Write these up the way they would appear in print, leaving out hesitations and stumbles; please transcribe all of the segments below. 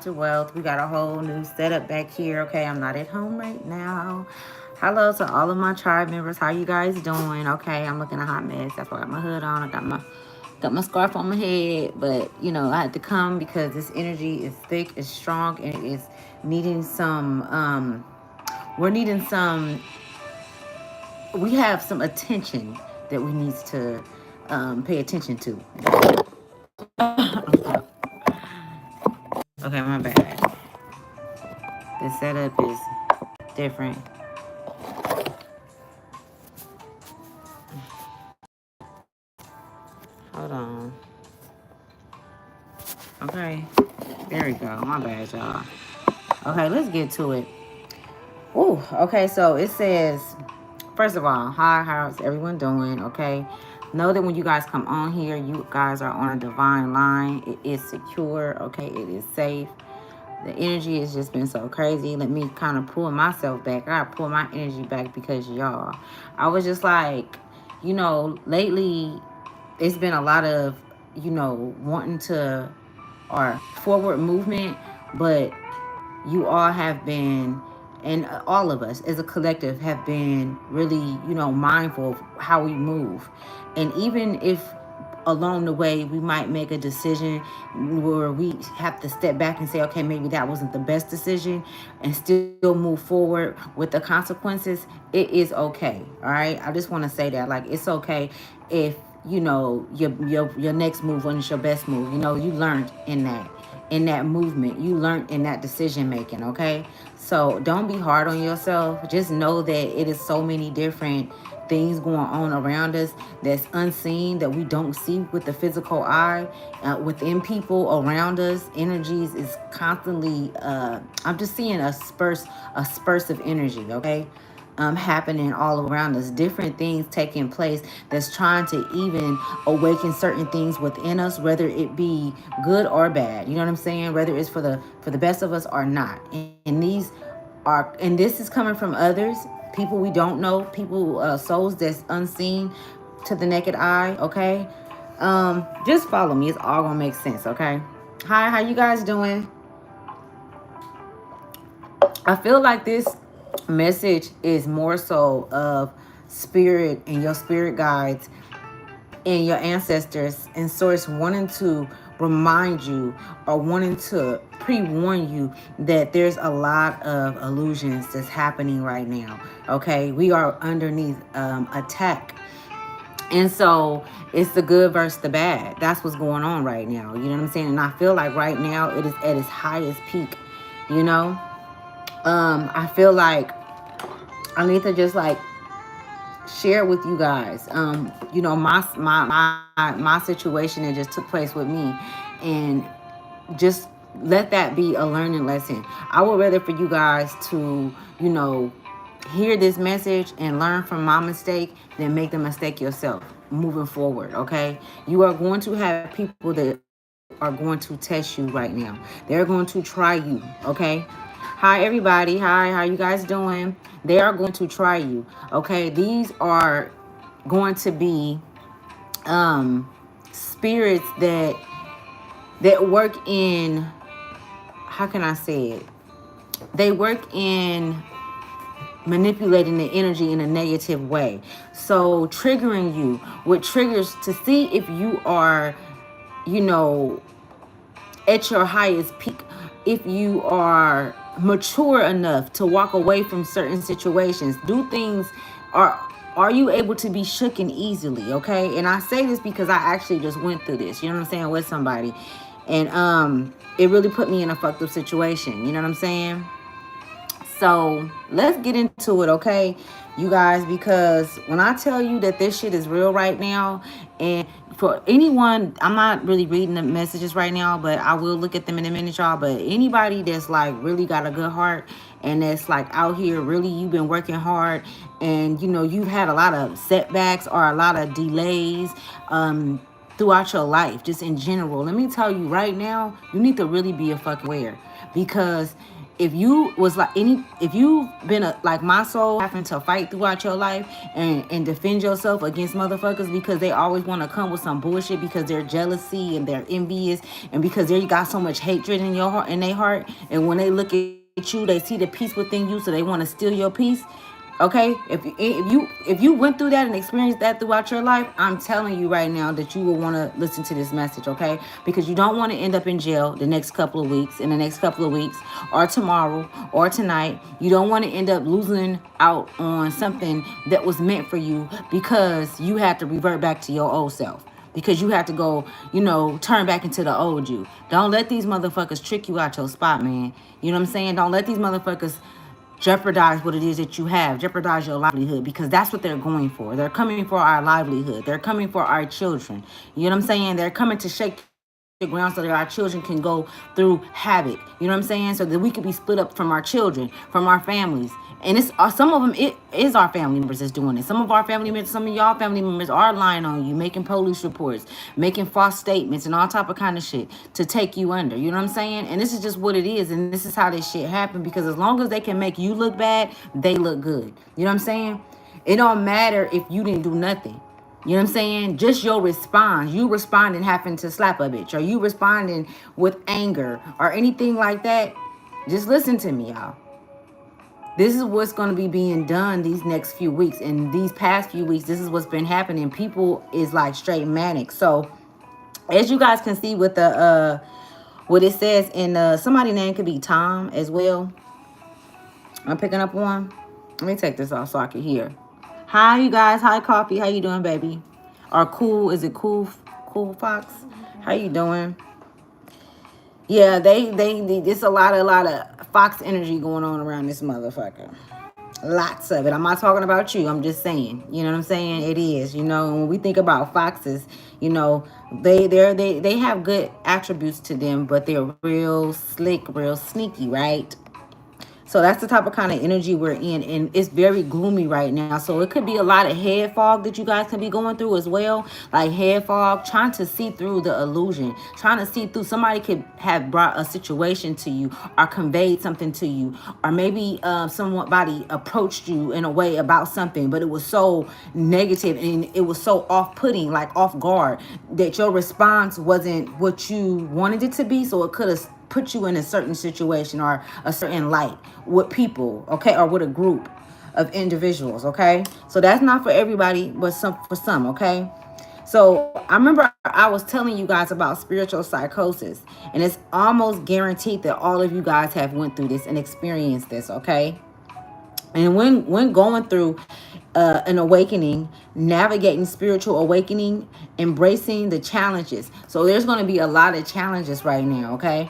to wealth. We got a whole new setup back here. Okay, I'm not at home right now. Hello to all of my tribe members. How you guys doing? Okay, I'm looking a hot mess. That's why I got my hood on. I got my scarf on my head. But I had to come because this energy is thick, it's strong, and it is needing some. We're needing some. We have some attention that we need to pay attention to. Okay, my bad. The setup is different. Hold on. Okay. There we go. My bad, y'all. Okay, let's get to it. Ooh, okay, so it says, first of all, hi, how's everyone doing? Okay. Know that when you guys come on here, you guys are on a divine line. It is secure, okay? It is safe. The energy has just been so crazy. Let me kind of pull myself back. I gotta pull my energy back because y'all, I was just like, lately it's been a lot of, wanting to, or forward movement, but you all have been, and all of us as a collective have been really, mindful of how we move. And even if along the way we might make a decision where we have to step back and say, okay, maybe that wasn't the best decision, and still move forward with the consequences, it is okay. All right, I just want to say that, like, it's okay if your next move wasn't your best move. You learned in that movement, you learned in that decision making. Okay, so don't be hard on yourself. Just know that it is so many different things going on around us that's unseen, that we don't see with the physical eye, within people around us. Energies is constantly, I'm just seeing a spurse of energy. Okay, happening all around us, different things taking place that's trying to even awaken certain things within us, whether it be good or bad. You know what I'm saying? Whether it's for the best of us or not. And this is coming from others, people we don't know, people, souls that's unseen to the naked eye. Okay, just follow me. It's all gonna make sense. Okay. Hi, how you guys doing? I feel like this message is more so of spirit and your spirit guides and your ancestors and source wanting to remind you or wanting to pre-warn you that there's a lot of illusions that's happening right now. Okay, we are underneath attack. And so it's the good versus the bad. That's what's going on right now. You know what I'm saying? And I feel like right now it is at its highest peak. You know, I feel like I need to just like share with you guys, my situation that just took place with me, and just let that be a learning lesson. I would rather for you guys to, hear this message and learn from my mistake than make the mistake yourself moving forward. Okay, you are going to have people that are going to test you right now. They're going to try you. Okay. Hi everybody. Hi, how you guys doing? They are going to try you. Okay. These are going to be spirits that work in, how can I say it? They work in manipulating the energy in a negative way. So triggering you with triggers to see if you are, you know, at your highest peak, if you are mature enough to walk away from certain situations, do things, are you able to be shooken easily? Okay, and I say this because I actually just went through this, you know what I'm saying, with somebody, and it really put me in a fucked up situation, you know what I'm saying. So let's get into it, okay, you guys, because when I tell you that this shit is real right now, and for anyone, I'm not really reading the messages right now, but I will look at them in a minute, y'all. But anybody that's like really got a good heart and that's like out here, really, you've been working hard, and you've had a lot of setbacks or a lot of delays, throughout your life, just in general. Let me tell you right now, you need to really be a fucking aware, because if you was like if you've been like my soul, having to fight throughout your life and defend yourself against motherfuckers because they always want to come with some bullshit because they're jealousy and they're envious and because they got so much hatred in your heart, in their heart, and when they look at you, they see the peace within you, so they want to steal your peace. Okay, if you went through that and experienced that throughout your life, I'm telling you right now that you will want to listen to this message, okay? Because you don't want to end up in jail the next couple of weeks, in the next couple of weeks, or tomorrow, or tonight. You don't want to end up losing out on something that was meant for you because you had to revert back to your old self. Because you have to go, turn back into the old you. Don't let these motherfuckers trick you out your spot, man. You know what I'm saying? Don't let these motherfuckers jeopardize what it is that you have, jeopardize your livelihood, because that's what they're going for. They're coming for our livelihood. They're coming for our children. You know what I'm saying? They're coming to shake the ground so that our children can go through havoc. You know what I'm saying? So that we could be split up from our children, from our families. And it's some of them, it is our family members that's doing it. Some of our family members, some of y'all family members are lying on you, making police reports, making false statements and all type of kind of shit to take you under. You know what I'm saying? And this is just what it is. And this is how this shit happened, because as long as they can make you look bad, they look good. You know what I'm saying? It don't matter if you didn't do nothing. You know what I'm saying? Just your response. You responding having to slap a bitch, or you responding with anger or anything like that. Just listen to me, y'all. This is what's going to be being done these next few weeks. And these past few weeks, this is what's been happening. People is like straight manic. So as you guys can see with the what it says in somebody's name could be Tom as well. I'm picking up one. Let me take this off so I can hear. Hi, you guys. Hi, Coffee. How you doing, baby? Or Cool. Is it Cool Fox? How you doing? Yeah, they it's a lot of Fox energy going on around this motherfucker. Lots of it. I'm not talking about you. I'm just saying. You know what I'm saying? It is. When we think about foxes, they have good attributes to them, but they're real slick, real sneaky, right? So that's the type of kind of energy we're in, and it's very gloomy right now. So it could be a lot of head fog that you guys can be going through as well, like head fog, trying to see through the illusion, trying to see through. Somebody could have brought a situation to you or conveyed something to you, or maybe somebody approached you in a way about something, but it was so negative and it was so off-putting, like off guard, that your response wasn't what you wanted it to be. So it could have put you in a certain situation or a certain light with people, okay, or with a group of individuals, okay? So that's not for everybody, but for some, okay? So I remember I was telling you guys about spiritual psychosis, and it's almost guaranteed that all of you guys have went through this and experienced this, okay? And when going through an awakening, navigating spiritual awakening, embracing the challenges. So there's going to be a lot of challenges right now, okay?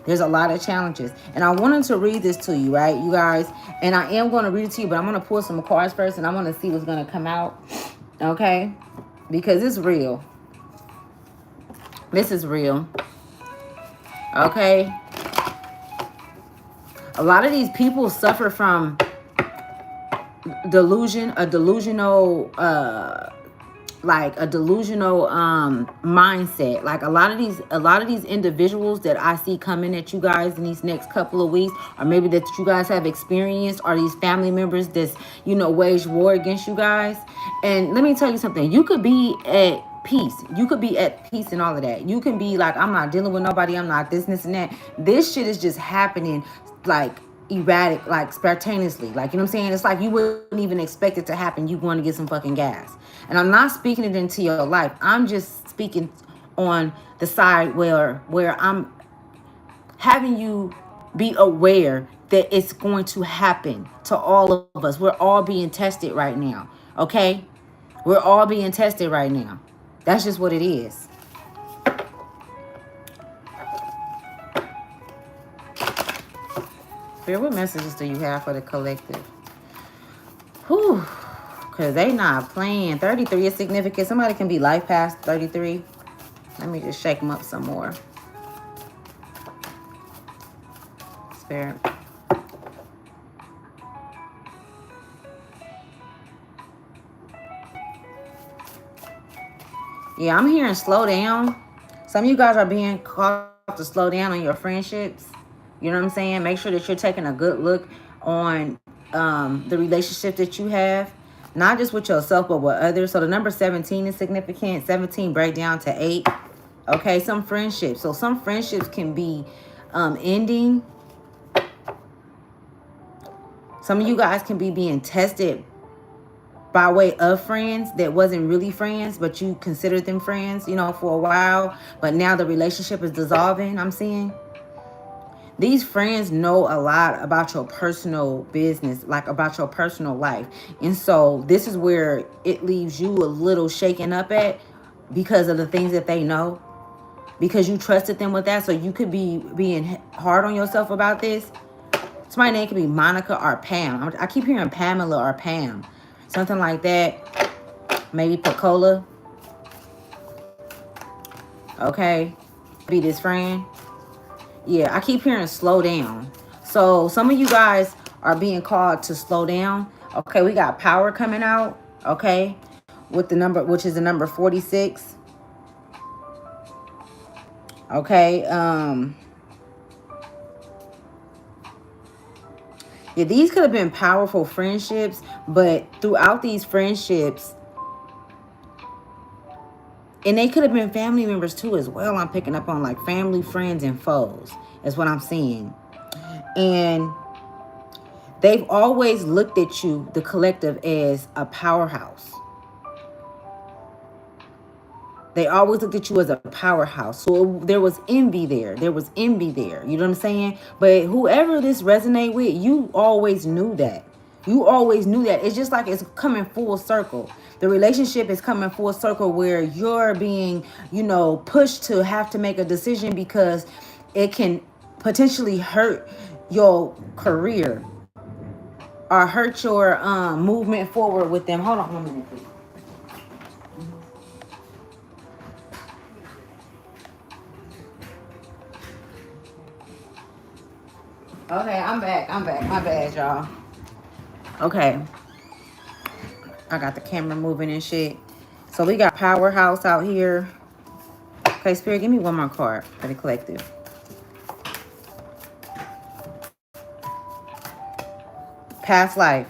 There's a lot of challenges. And I wanted to read this to you, right, you guys? And I am going to read it to you, but I'm going to pull some cards first, and I'm going to see what's going to come out, okay? Because it's real. This is real. Okay? A lot of these people suffer from delusional mindset. Like a lot of these individuals that I see coming at you guys in these next couple of weeks, or maybe that you guys have experienced, are these family members that's wage war against you guys. And let me tell you something, you could be at peace. You could be at peace and all of that. You can be like, I'm not dealing with nobody, I'm not this and that. This shit is just happening like erratic, like spontaneously, like, you know what I'm saying? It's like you wouldn't even expect it to happen. You want to get some fucking gas. And I'm not speaking it into your life. I'm just speaking on the side where I'm having you be aware that it's going to happen to all of us. We're all being tested right now, okay? We're all being tested right now. That's just what it is. Spirit, what messages do you have for the collective? Whew. Because they not playing. 33 is significant. Somebody can be life past 33. Let me just shake them up some more. Spirit. Yeah, I'm hearing slow down. Some of you guys are being called to slow down on your friendships. You know what I'm saying? Make sure that you're taking a good look on the relationship that you have, not just with yourself, but with others. So the number 17 is significant. 17 break down to 8. Okay, some friendships. So some friendships can be ending. Some of you guys can be being tested by way of friends that wasn't really friends, but you considered them friends, you know, for a while. But now the relationship is dissolving, I'm seeing. These friends know a lot about your personal business, like about your personal life. And so this is where it leaves you a little shaken up at, because of the things that they know, because you trusted them with that. So you could be being hard on yourself about this. Somebody's name could be Monica or Pam. I keep hearing Pamela or Pam. Something like that. Maybe Pacola. Okay. Be this friend. Yeah, I keep hearing slow down. So some of you guys are being called to slow down. Okay, we got power coming out. Okay. With the number, which is the number 46. Okay. Yeah, these could have been powerful friendships, but throughout these friendships, and they could have been family members too as well. I'm picking up on like family, friends, and foes. That's what I'm seeing. And they've always looked at you, the collective, as a powerhouse. They always looked at you as a powerhouse. So there was envy there. There was envy there. You know what I'm saying? But whoever this resonate with, you always knew that. You always knew that. It's just like it's coming full circle. The relationship is coming full circle where you're being, you know, pushed to have to make a decision because it can potentially hurt your career or hurt your movement forward with them. Hold on 1 minute, please. Okay, I'm back. My bad, y'all. Okay. I got the camera moving and shit. So we got Powerhouse out here. Okay, Spirit, give me one more card for the collective. Past life.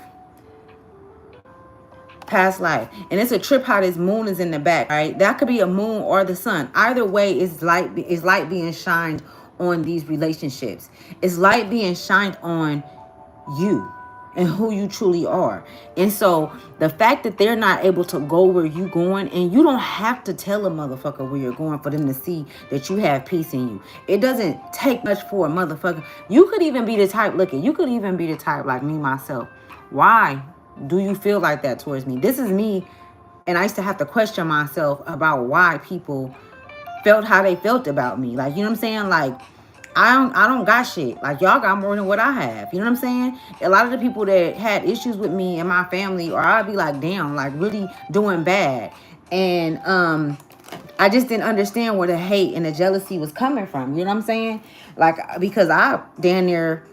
Past life. And it's a trip how this moon is in the back, right? That could be a moon or the sun. Either way, it's light being shined on these relationships. It's light being shined on you and who you truly are. And so the fact that they're not able to go where you going, and you don't have to tell a motherfucker where you're going for them to see that you have peace in you. It doesn't take much for a motherfucker. You could even be the type, you could even be the type like me, myself. Why do you feel like that towards me? This is me. And I used to have to question myself about why people felt how they felt about me. Like, you know what I'm saying? Like, I don't got shit. Like, y'all got more than what I have. You know what I'm saying? A lot of the people that had issues with me and my family, or I'd be like, damn, like really doing bad. And I just didn't understand where the hate and the jealousy was coming from. You know what I'm saying? Like, because I damn near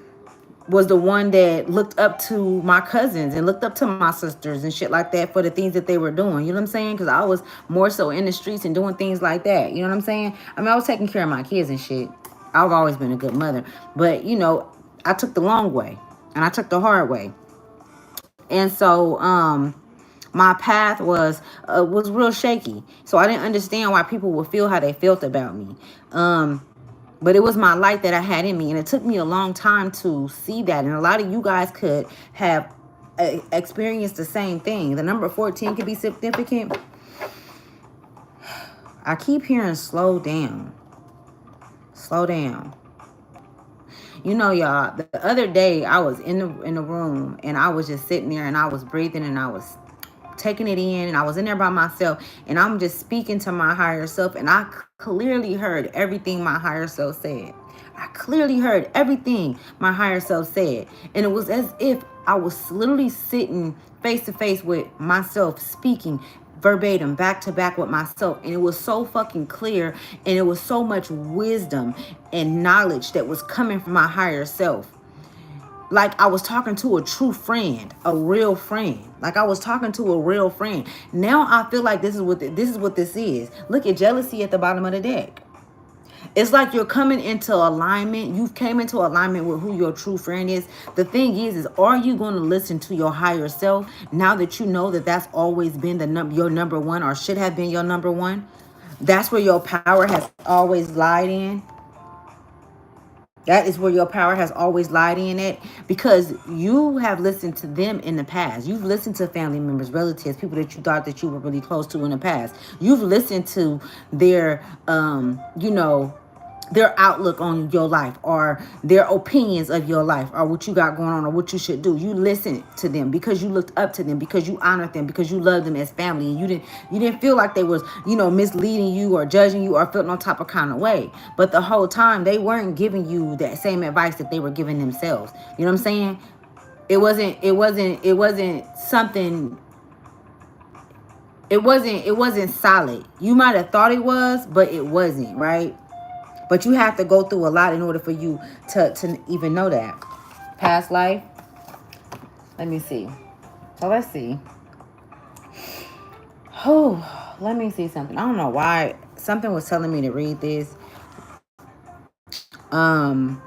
was the one that looked up to my cousins and looked up to my sisters and shit like that for the things that they were doing. You know what I'm saying? Because I was more so in the streets and doing things like that. You know what I'm saying? I mean, I was taking care of my kids and shit. I've always been a good mother. But, you know, I took the long way and I took the hard way. And so my path was real shaky. So I didn't understand why people would feel how they felt about me. But it was my light that I had in me. And it took me a long time to see that. And a lot of you guys could have experienced the same thing. The number 14 could be significant. I keep hearing slow down. Slow down. You know, y'all, the other day I was in the room and I was just sitting there and I was breathing and I was taking it in and I was in there by myself and I'm just speaking to my higher self, and I clearly heard everything my higher self said. I clearly heard everything my higher self said. And it was as if I was literally sitting face to face with myself, speaking verbatim, back to back with myself. And it was so fucking clear, and it was so much wisdom and knowledge that was coming from my higher self. Like I was talking to a true friend, a real friend. Like I was talking to a real friend. Now I feel like this is what this is. Look at jealousy at the bottom of the deck. It's like you're coming into alignment. You came into alignment with who your true friend is. The thing is are you going to listen to your higher self now that you know that that's always been your number one, or should have been your number one? That's where your power has always lied in. That is where your power has always lied in it, because you have listened to them in the past. You've listened to family members, relatives, people that you thought that you were really close to in the past. You've listened to their, their outlook on your life, or their opinions of your life, or what you got going on, or what you should do. You listened to them because you looked up to them, because you honored them, because you loved them as family, and you didn't feel like they was, misleading you or judging you or feeling on top of kind of way. But the whole time they weren't giving you that same advice that they were giving themselves. You know what I'm saying? It wasn't something. It wasn't solid. You might have thought it was, but it wasn't, right? But you have to go through a lot in order for you to even know that. Past life. Let me see. So let's see. Oh, let me see something. I don't know why. Something was telling me to read this. You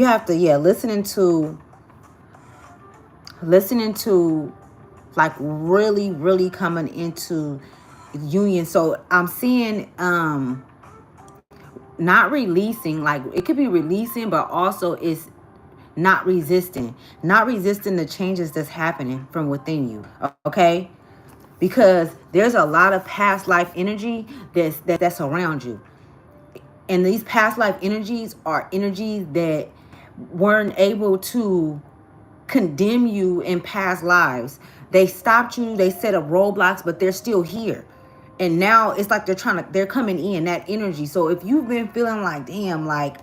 have to, listening to like really, really coming into union. So I'm seeing not releasing, like it could be releasing, but also it's not resisting the changes that's happening from within you. Okay, because there's a lot of past life energy that's around you, and these past life energies are energies that weren't able to condemn you in past lives. They stopped you, they set up roadblocks, but they're still here. And now it's like they're coming in that energy. So if you've been feeling like, damn, like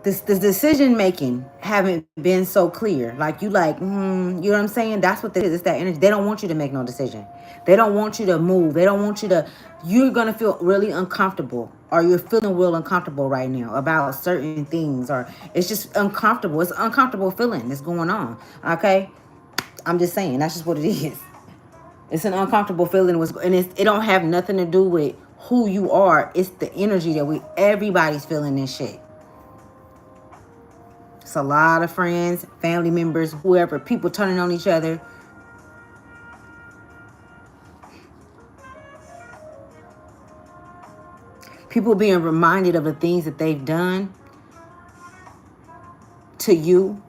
this decision making haven't been so clear, like you know what I'm saying? That's what it is. It's that energy. They don't want you to make no decision. They don't want you to move. They don't want you to. You're gonna feel really uncomfortable, or you're feeling real uncomfortable right now about certain things, or it's just uncomfortable. It's an uncomfortable feeling that's going on. Okay, I'm just saying that's just what it is. It's an uncomfortable feeling, and it don't have nothing to do with who you are. It's the energy that everybody's feeling this shit. It's a lot of friends, family members, whoever, people turning on each other. People being reminded of the things that they've done to you.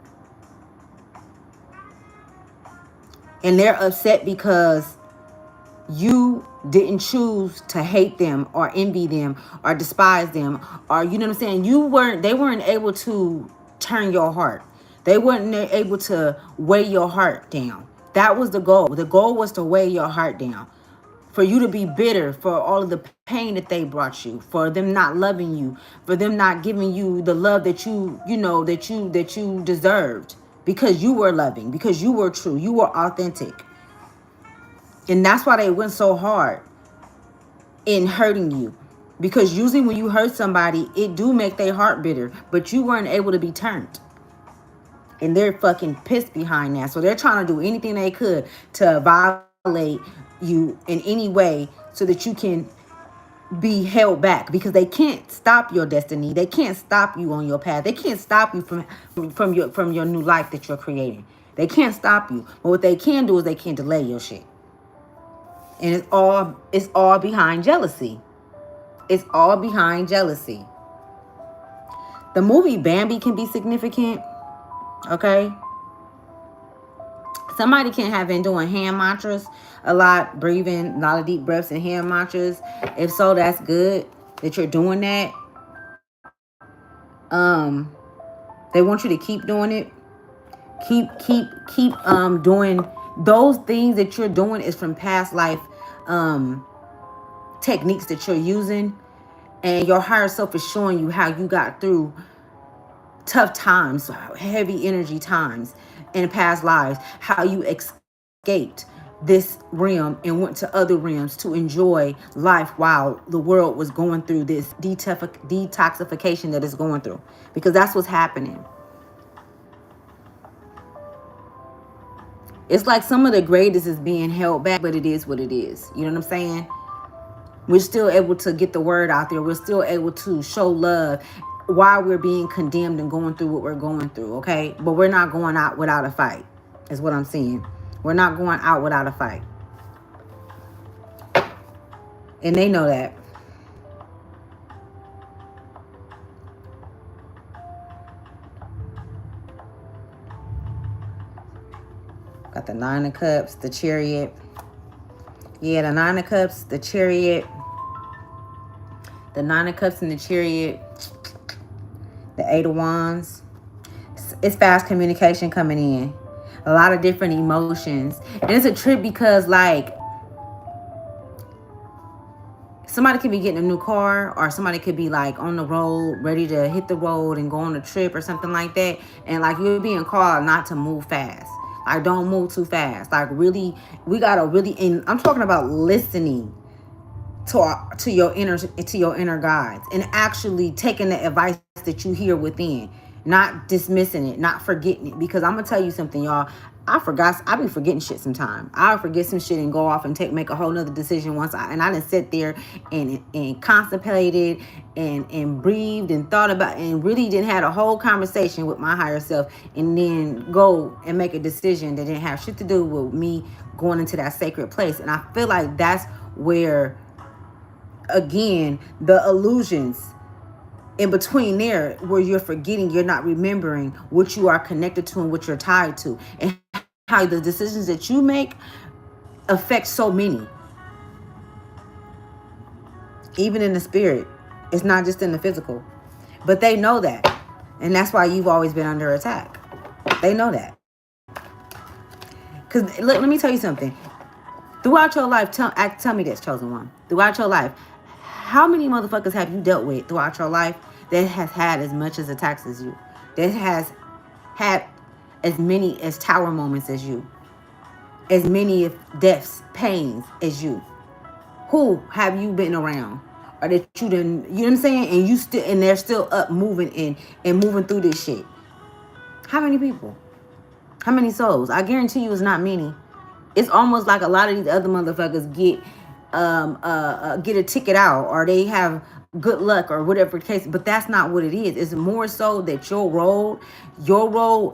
And they're upset because you didn't choose to hate them or envy them or despise them, or you know what I'm saying? They weren't able to turn your heart. They weren't able to weigh your heart down. That was the goal. The goal was to weigh your heart down. For you to be bitter for all of the pain that they brought you, for them not loving you, for them not giving you the love that you deserved, because you were loving, because you were true, you were authentic. And that's why they went so hard in hurting you. Because usually when you hurt somebody, it do make their heart bitter, but you weren't able to be turned. And they're fucking pissed behind that. So they're trying to do anything they could to violate you in any way so that you can be held back, because they can't stop your destiny. They can't stop you on your path. They can't stop you from your new life that you're creating. They can't stop you. But what they can do is they can delay your shit. And it's all behind jealousy. It's all behind jealousy. The movie Bambi can be significant. Okay. Somebody can have been doing hand mantras a lot, breathing, a lot of deep breaths and hand mantras. If so, that's good that you're doing that. They want you to keep doing it. Keep doing those things that you're doing is from past life techniques that you're using, and your higher self is showing you how you got through tough times, heavy energy times in past lives, how you escaped this realm and went to other realms to enjoy life while the world was going through this detoxification that it's going through, because that's what's happening. It's like some of the greatest is being held back, but it is what it is. You know what I'm saying? We're still able to get the word out there. We're still able to show love while we're being condemned and going through what we're going through, okay? But we're not going out without a fight, is what I'm saying. We're not going out without a fight. And they know that. Got the Nine of Cups, the Chariot. Yeah, the Nine of Cups, the Chariot. The Nine of Cups and the Chariot. The Eight of Wands. It's fast communication coming in. A lot of different emotions. And it's a trip because, like, somebody could be getting a new car, or somebody could be like on the road, ready to hit the road and go on a trip or something like that. And like, you're being called not to move fast. Like, don't move too fast. Like, really, we gotta really, and I'm talking about listening to your inner guides, and actually taking the advice that you hear within, not dismissing it, not forgetting it. Because I'm gonna tell you something, y'all. I be forgetting shit sometimes. I'll forget some shit and go off and make a whole nother decision and I didn't sit there and contemplated and breathed and thought about and really didn't have a whole conversation with my higher self, and then go and make a decision that didn't have shit to do with me going into that sacred place. And I feel like that's where, again, the illusions in between there, where you're forgetting, you're not remembering what you are connected to and what you're tied to, and how the decisions that you make affect so many, even in the spirit. It's not just in the physical. But they know that, and that's why you've always been under attack. They know that. Because let me tell you something. Throughout your life, tell me this, chosen one. Throughout your life, how many motherfuckers have you dealt with throughout your life that has had as much as attacks as you? That has had as many as tower moments as you? As many deaths, pains as you? Who have you been around? Or that you didn't, you know what I'm saying? And they're still up moving and moving through this shit. How many people? How many souls? I guarantee you it's not many. It's almost like a lot of these other motherfuckers get a ticket out, or they have good luck, or whatever the case. But that's not what it is. It's more so that your road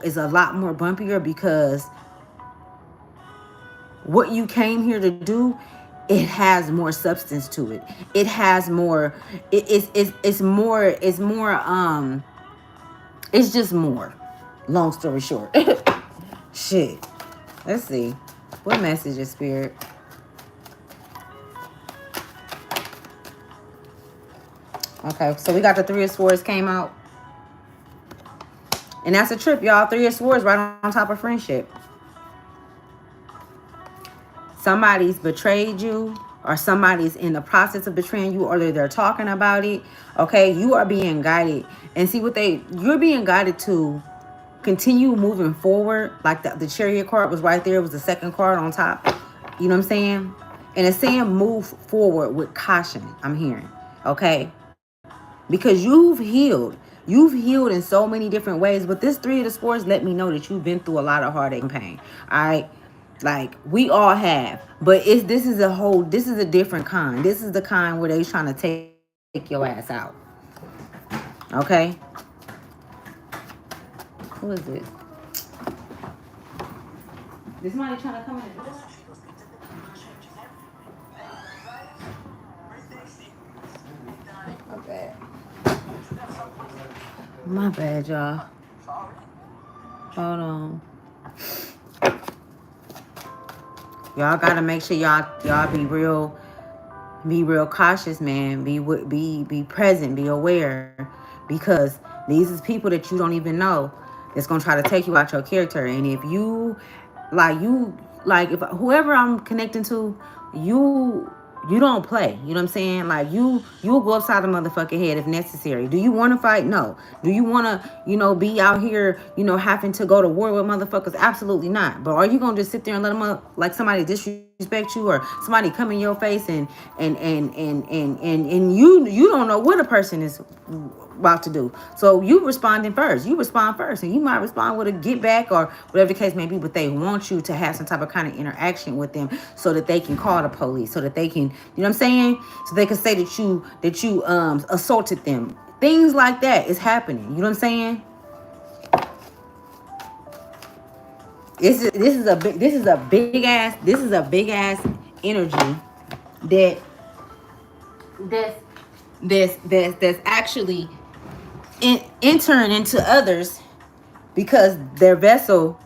is a lot more bumpier, because what you came here to do, it has more substance to it. It has more. It's more. It's just more. Long story short. Shit. Let's see. What message is Spirit? Okay, so we got the Three of Swords came out. And that's a trip, y'all. Three of Swords right on top of friendship. Somebody's betrayed you, or somebody's in the process of betraying you, or they're talking about it. Okay, you are being guided. And see what you're being guided to continue moving forward. Like the Chariot card was right there. It was the second card on top. You know what I'm saying? And it's saying move forward with caution, I'm hearing. Okay? Because you've healed. You've healed in so many different ways. But this Three of the Swords let me know that you've been through a lot of heartache and pain. All right? Like, we all have. But this is a different kind. This is the kind where they're trying to take your ass out. Okay? Who is this? Is somebody trying to come in? My bad. My bad, y'all. Hold on. Y'all gotta make sure y'all be real cautious, man. Be present, be aware, because these is people that you don't even know that's gonna try to take you out your character. And if if whoever I'm connecting to, you don't play. You know what I'm saying? Like, you'll go upside the motherfucking head if necessary. Do you want to fight? No. Do you want to, be out here, having to go to war with motherfuckers? Absolutely not. But are you going to just sit there and let them, like, somebody disrespect disrespect you, or somebody come in your face and you don't know what a person is about to do. So you responding first. You respond first, and you might respond with a get back or whatever the case may be, but they want you to have some type of kind of interaction with them so that they can call the police, so that they can, you know what I'm saying? So they can say that you assaulted them. Things like that is happening. You know what I'm saying? This is a big ass energy that that's actually entering into others because their vessel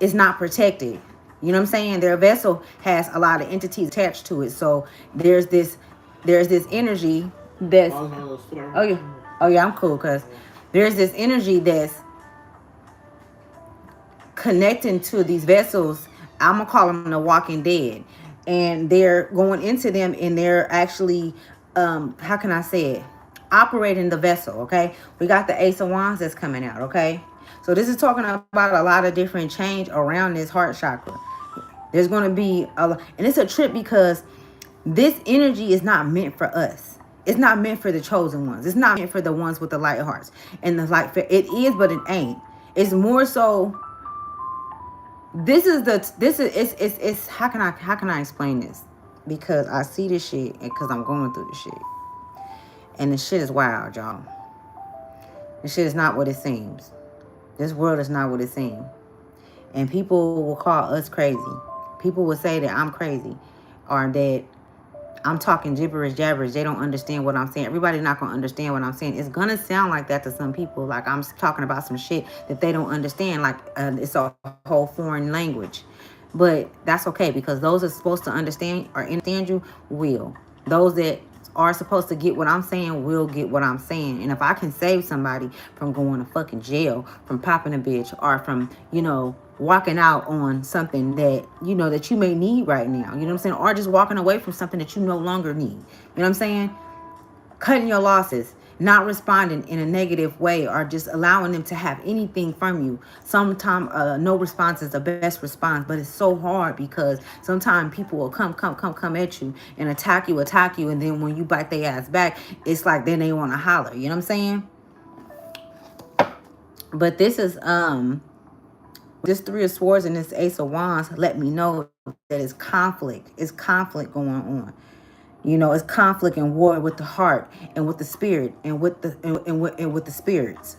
is not protected. You know what I'm saying? Their vessel has a lot of entities attached to it. So there's this energy that's oh yeah, I'm cool, cuz there's this energy that's connecting to these vessels. I'm gonna call them the walking dead, and they're going into them, and they're actually how can I say it, operating the vessel. Okay, we got the Ace of Wands that's coming out. Okay, so this is talking about a lot of different change around this heart chakra. There's going to be and it's a trip because this energy is not meant for us. It's not meant for the chosen ones. It's not meant for the ones with the light hearts and the light. It is, but it ain't. It's more so. It's how can I explain this? Because I see this shit and because I'm going through this shit. And this shit is wild, y'all. This shit is not what it seems. This world is not what it seems. And people will call us crazy. People will say that I'm crazy or that I'm talking gibberish jabberish. They don't understand what I'm saying. Everybody's not going to understand what I'm saying. It's going to sound like that to some people. Like I'm talking about some shit that they don't understand. Like it's a whole foreign language. But that's okay, because those that are supposed to understand or understand you will. Those that are supposed to get what I'm saying will get what I'm saying. And if I can save somebody from going to fucking jail, from popping a bitch, or from, walking out on something that, that you may need right now, you know what I'm saying? Or just walking away from something that you no longer need. You know what I'm saying? Cutting your losses, not responding in a negative way, or just allowing them to have anything from you. Sometimes no response is the best response, but it's so hard because sometimes people will come at you and attack you, and then when you bite their ass back, it's like then they want to holler. You know what I'm saying? But this is this Three of Swords and this Ace of Wands let me know that it's conflict. It's conflict going on. It's conflict and war with the heart and with the spirit and with the spirits.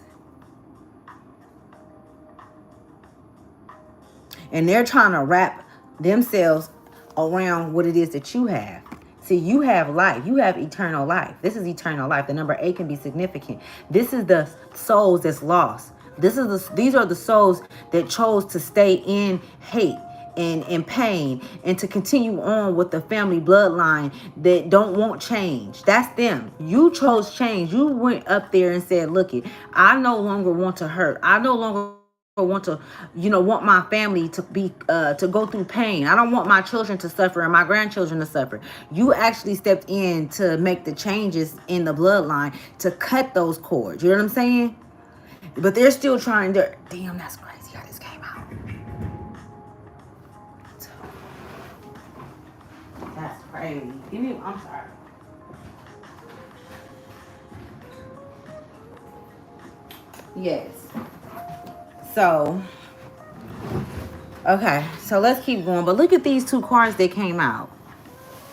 And they're trying to wrap themselves around what it is that you have. See, you have life. You have eternal life. This is eternal life. The number 8 can be significant. This is the souls that's lost. These are the souls that chose to stay in hate and in pain and to continue on with the family bloodline that don't want change. That's them. You chose change. You went up there and said, look it, I no longer want to hurt. I no longer want to, want my family to be, to go through pain. I don't want my children to suffer and my grandchildren to suffer. You actually stepped in to make the changes in the bloodline to cut those cords. You know what I'm saying? But they're still trying to, damn, that's crazy how this came out. That's crazy. I'm sorry. Yes. So, okay. So let's keep going. But look at these two cards that came out.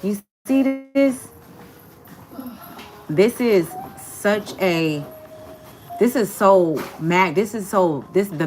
You see this? This is such a... the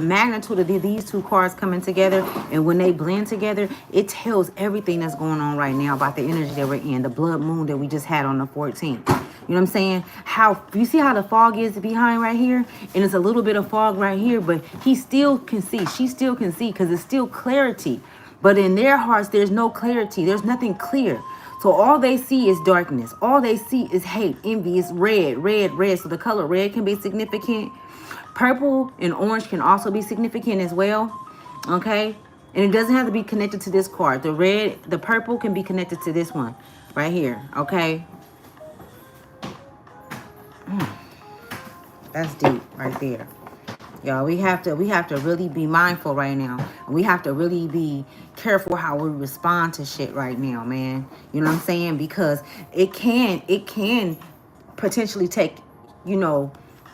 magnitude of these two cards coming together, and when they blend together, it tells everything that's going on right now about the energy that we're in, the blood moon that we just had on the 14th. You know what I'm saying? How you see how the fog is behind right here, and it's a little bit of fog right here, but he still can see, she still can see, because it's still clarity. But in their hearts, there's no clarity. There's nothing clear. So all they see is darkness. All they see is hate, envy. It's red, red, red. So the color red can be significant. Purple and orange can also be significant as well. Okay? And it doesn't have to be connected to this card. The purple can be connected to this one right here. Okay? That's deep right there. Y'all, we have to really be mindful right now. And we have to really be careful how we respond to shit right now, man. You know what I'm saying? Because it can potentially take, you know,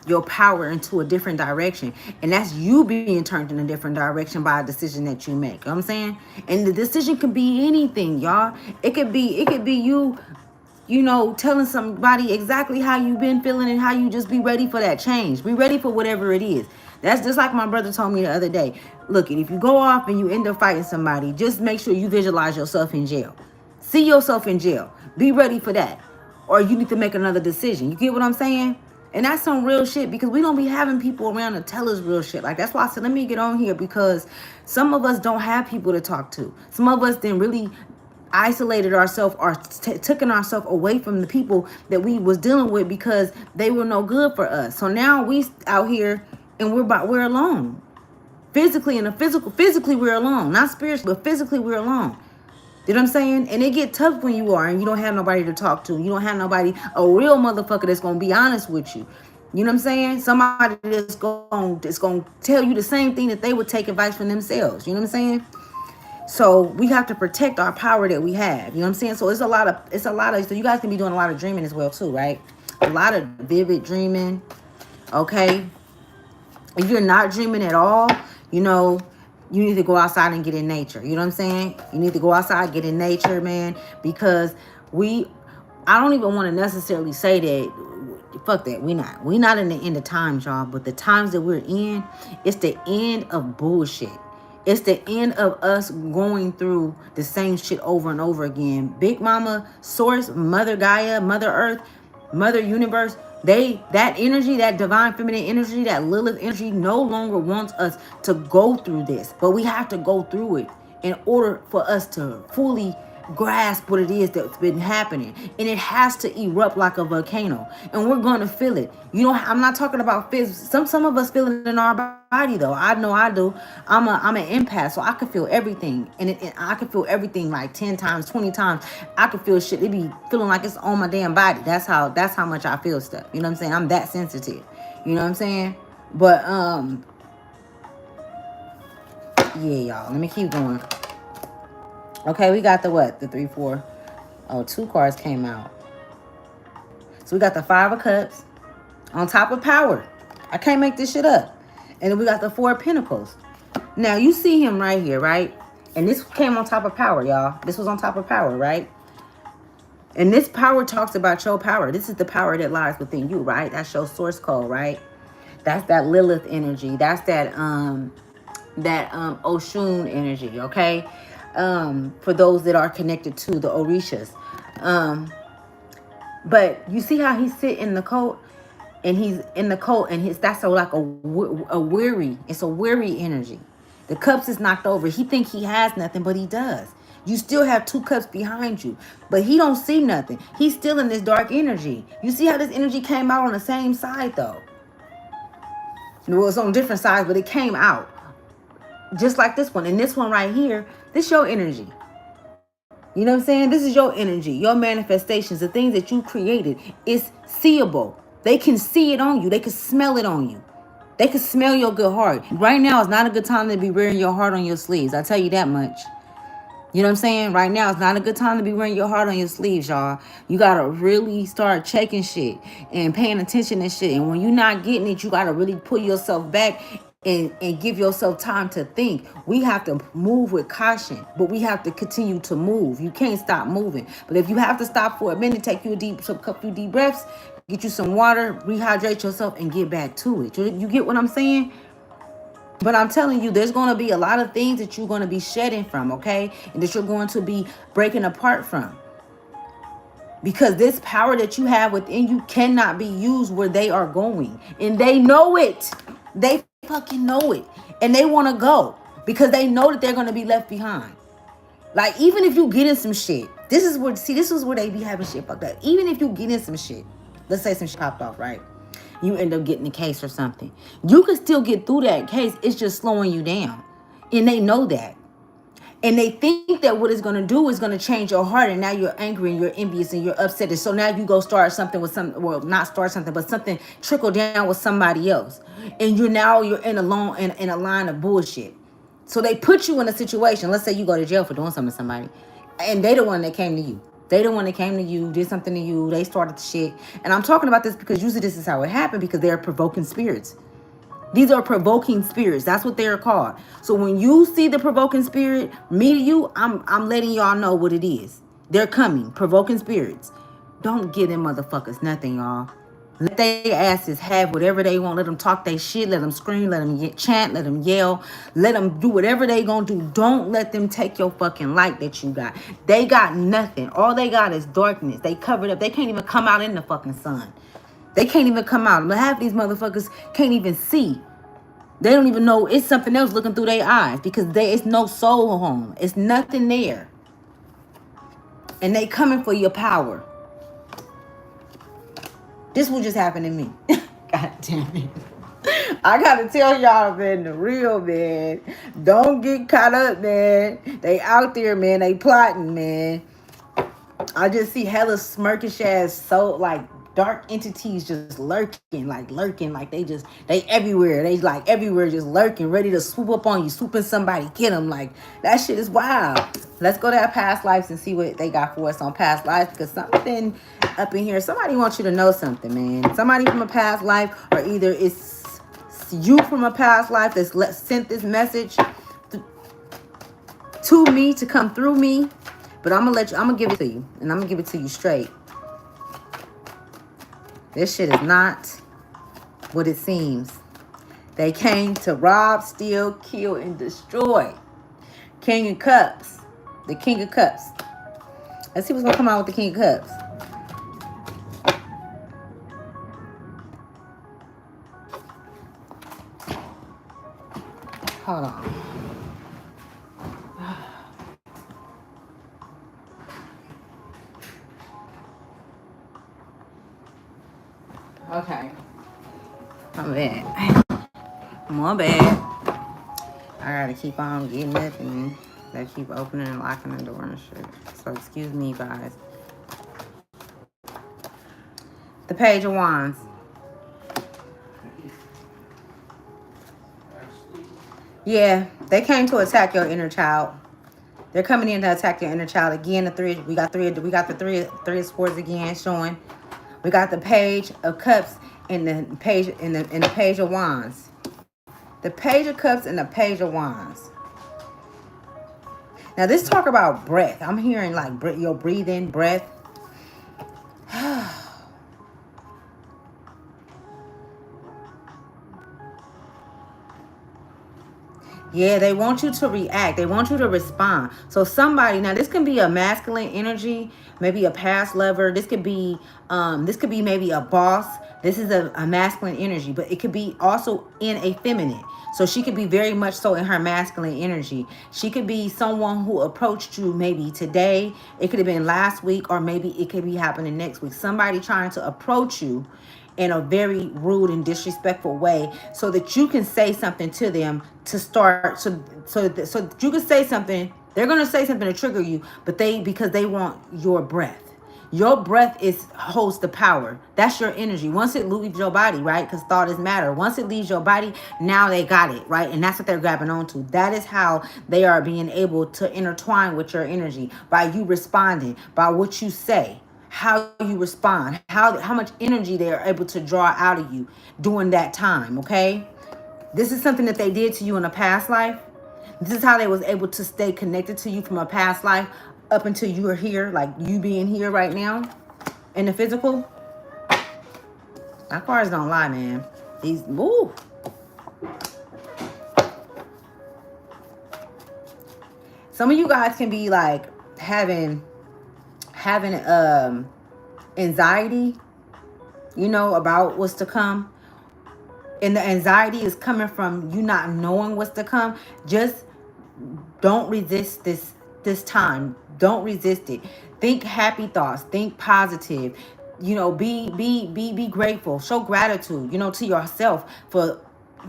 your power into a different direction. And that's you being turned in a different direction by a decision that you make. You know what I'm saying? And the decision could be anything, y'all. It could be you, you know, telling somebody exactly how you've been feeling and how you just be ready for that change. Be ready for whatever it is. That's just like my brother told me the other day. Look, if you go off and you end up fighting somebody, just make sure you visualize yourself in jail. See yourself in jail. Be ready for that. Or you need to make another decision. You get what I'm saying? And that's some real shit, because we don't be having people around to tell us real shit. Like, that's why I said, let me get on here, because some of us don't have people to talk to. Some of us didn't really isolated ourselves or taken ourselves away from the people that we was dealing with because they were no good for us. So now we out here and we're alone. Physically we're alone. Not spiritually, but physically we're alone. You know what I'm saying? And it get tough when you are and you don't have nobody to talk to. You don't have nobody, a real motherfucker that's gonna be honest with you. You know what I'm saying? Somebody that's gonna tell you the same thing that they would take advice from themselves. You know what I'm saying? So we have to protect our power that we have. You know what I'm saying? So it's a lot of, so you guys can be doing a lot of dreaming as well too, right? A lot of vivid dreaming, okay? If you're not dreaming at all, you know, you need to go outside and get in nature. You know what I'm saying? You need to go outside, get in nature, man, because I don't even want to necessarily say that, fuck that, we not in the end of times, y'all, but the times that we're in, it's the end of bullshit. It's the end of us going through the same shit over and over again. Big Mama, Source, Mother Gaia, Mother Earth, Mother Universe, that energy, that divine feminine energy, that Lilith energy no longer wants us to go through this. But we have to go through it in order for us to fully grasp what it is that's been happening. And it has to erupt like a volcano. And we're going to feel it. You know, I'm not talking about some of us feel it in our body though. I know I do. I'm an empath, so I can feel everything. And I can feel everything like 10 times, 20 times. I can feel shit. It be feeling like it's on my damn body. That's how much I feel stuff. You know what I'm saying? I'm that sensitive. You know what I'm saying? But yeah, y'all. Let me keep going. Okay, we got the what? The 3, 4. Oh, 2 cards came out. So we got the 5 of Cups on top of power. I can't make this shit up. And then we got the 4 of Pentacles. Now, you see him right here, right? And this came on top of power, y'all. This was on top of power, right? And this power talks about your power. This is the power that lies within you, right? That's your source code, right? That's that Lilith energy. That's that Oshun energy, okay? For those that are connected to the Orishas. But you see how he's sitting in the coat, and he's in the coat, and that's like a weary. It's a weary energy. The cups is knocked over. He think he has nothing, but he does. You still have 2 cups behind you, but he don't see nothing. He's still in this dark energy. You see how this energy came out on the same side though? It was on different sides, but it came out just like this one. And this one right here, this your energy. You know what I'm saying? This is your energy, your manifestations, the things that you created. It's seeable. They can see it on you. They can smell it on you. They can smell your good heart. Right now is not a good time to be wearing your heart on your sleeves. I tell you that much. You know what I'm saying? Right now, it's not a good time to be wearing your heart on your sleeves, y'all. You got to really start checking shit and paying attention to shit. And when you're not getting it, you got to really pull yourself back and give yourself time to think. We have to move with caution, but we have to continue to move. You can't stop moving. But if you have to stop for a minute, take you a couple deep breaths, get you some water, rehydrate yourself, and get back to it. You get what I'm saying? But I'm telling you, there's going to be a lot of things that you're going to be shedding from, okay? And that you're going to be breaking apart from. Because this power that you have within you cannot be used where they are going. And they know it. They fucking know it. And they want to go. Because they know that they're going to be left behind. Like, even if you get in some shit. This is where they be having shit fucked up. Even if you get in some shit. Let's say some shit popped off, right? You end up getting a case or something. You can still get through that case. It's just slowing you down. And they know that. And they think that what it's going to do is going to change your heart. And now you're angry and you're envious and you're upset. And so now you go start something with well, not start something, but something trickle down with somebody else. and you're in a line of bullshit. So they put you in a situation. Let's say you go to jail for doing something to somebody, and they the one that came to you. They the one that came to you, did something to you. They started the shit. And I'm talking about this because usually this is how it happened, because they're provoking spirits. These are provoking spirits. That's what they're called. So when you see the provoking spirit, me to you, I'm letting y'all know what it is. They're coming, provoking spirits. Don't give them motherfuckers nothing, y'all. Let they asses have whatever they want. Let them talk they shit. Let them scream. Let them chant. Let them yell. Let them do whatever they gonna do. Don't let them take your fucking light that you got. They got nothing. All they got is darkness. They covered up. They can't even come out in the fucking sun. They can't even come out. Half these motherfuckers can't even see. They don't even know it's something else looking through their eyes, because it's no soul home. It's nothing there. And they coming for your power. This will just happen to me. God damn it. I gotta tell y'all, man, the real, man. Don't get caught up, man. They out there, man. They plotting, man. I just see hella smirkish ass, so like dark entities just lurking, like they everywhere. They like everywhere, just lurking, ready to swoop up on you, swooping somebody, get them. Like, that shit is wild. Let's go to our past lives and see what they got for us on past lives, because something up in here, somebody wants you to know something, man. Somebody from a past life, or either it's you from a past life that's sent this message to me to come through me. But I'm gonna give it to you, and I'm gonna give it to you straight. This shit is not what it seems. They came to rob, steal, kill, and destroy. King of Cups. The King of Cups. Let's see what's gonna come out with the King of Cups. Hold on. Okay. I'm bad. My bad. I gotta keep on getting up, and they keep opening and locking the door and shit. So excuse me, guys. The Page of Wands. Yeah, they came to attack your inner child. They're coming in to attack your inner child again. We got the three of swords again showing. We got the Page of Cups and the Page and the Page of Wands. The Page of Cups and the Page of Wands. Now this talk about breath. I'm hearing like your breathing, breath. Yeah, they want you to react. They want you to respond. So somebody, now this can be a masculine energy, maybe a past lover. This could be maybe a boss. This is a masculine energy, but it could be also in a feminine. So she could be very much so in her masculine energy. She could be someone who approached you maybe today. It could have been last week, or maybe it could be happening next week. Somebody trying to approach you in a very rude and disrespectful way, so that you can say something to them to start, so you can say something. They're going to say something to trigger you, but because they want your breath. Your breath holds the power. That's your energy. Once it leaves your body, right? Because thought is matter. Once it leaves your body, now they got it, right? And that's what they're grabbing onto. That is how they are being able to intertwine with your energy, by you responding, by what you say, how you respond, how much energy they are able to draw out of you during that time, okay? This is something that they did to you in a past life. This is how they was able to stay connected to you from a past life up until you are here, like you being here right now in the physical. My cards don't lie, man. These, woo. Some of you guys can be like having anxiety, about what's to come. And the anxiety is coming from you not knowing what's to come. Just don't resist this time. Don't resist it. Think happy thoughts. Think positive. Be grateful. Show gratitude, to yourself for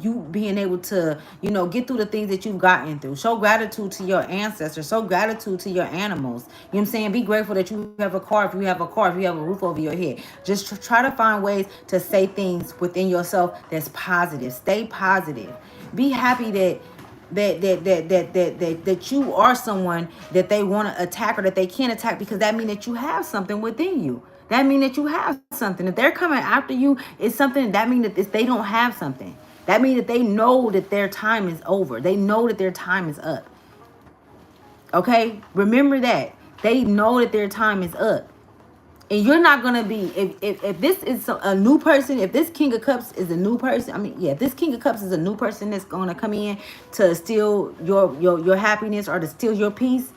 you being able to, you know, get through the things that you've gotten through. Show gratitude to your ancestors. Show gratitude to your animals. You know what I'm saying? Be grateful that you have a car, if you have a car, if you have a roof over your head. Just try to find ways to say things within yourself that's positive. Stay positive. Be happy that you are someone that they want to attack or that they can't attack, because that means that you have something within you. That means that you have something. If they're coming after you, it's something that means that they don't have something. That means that they know that their time is over. They know that their time is up. Okay? Remember that. They know that their time is up. And you're not going to be, if this is a new person, if this King of Cups is a new person, I mean, yeah, if this King of Cups is a new person that's going to come in to steal your happiness or to steal your peace,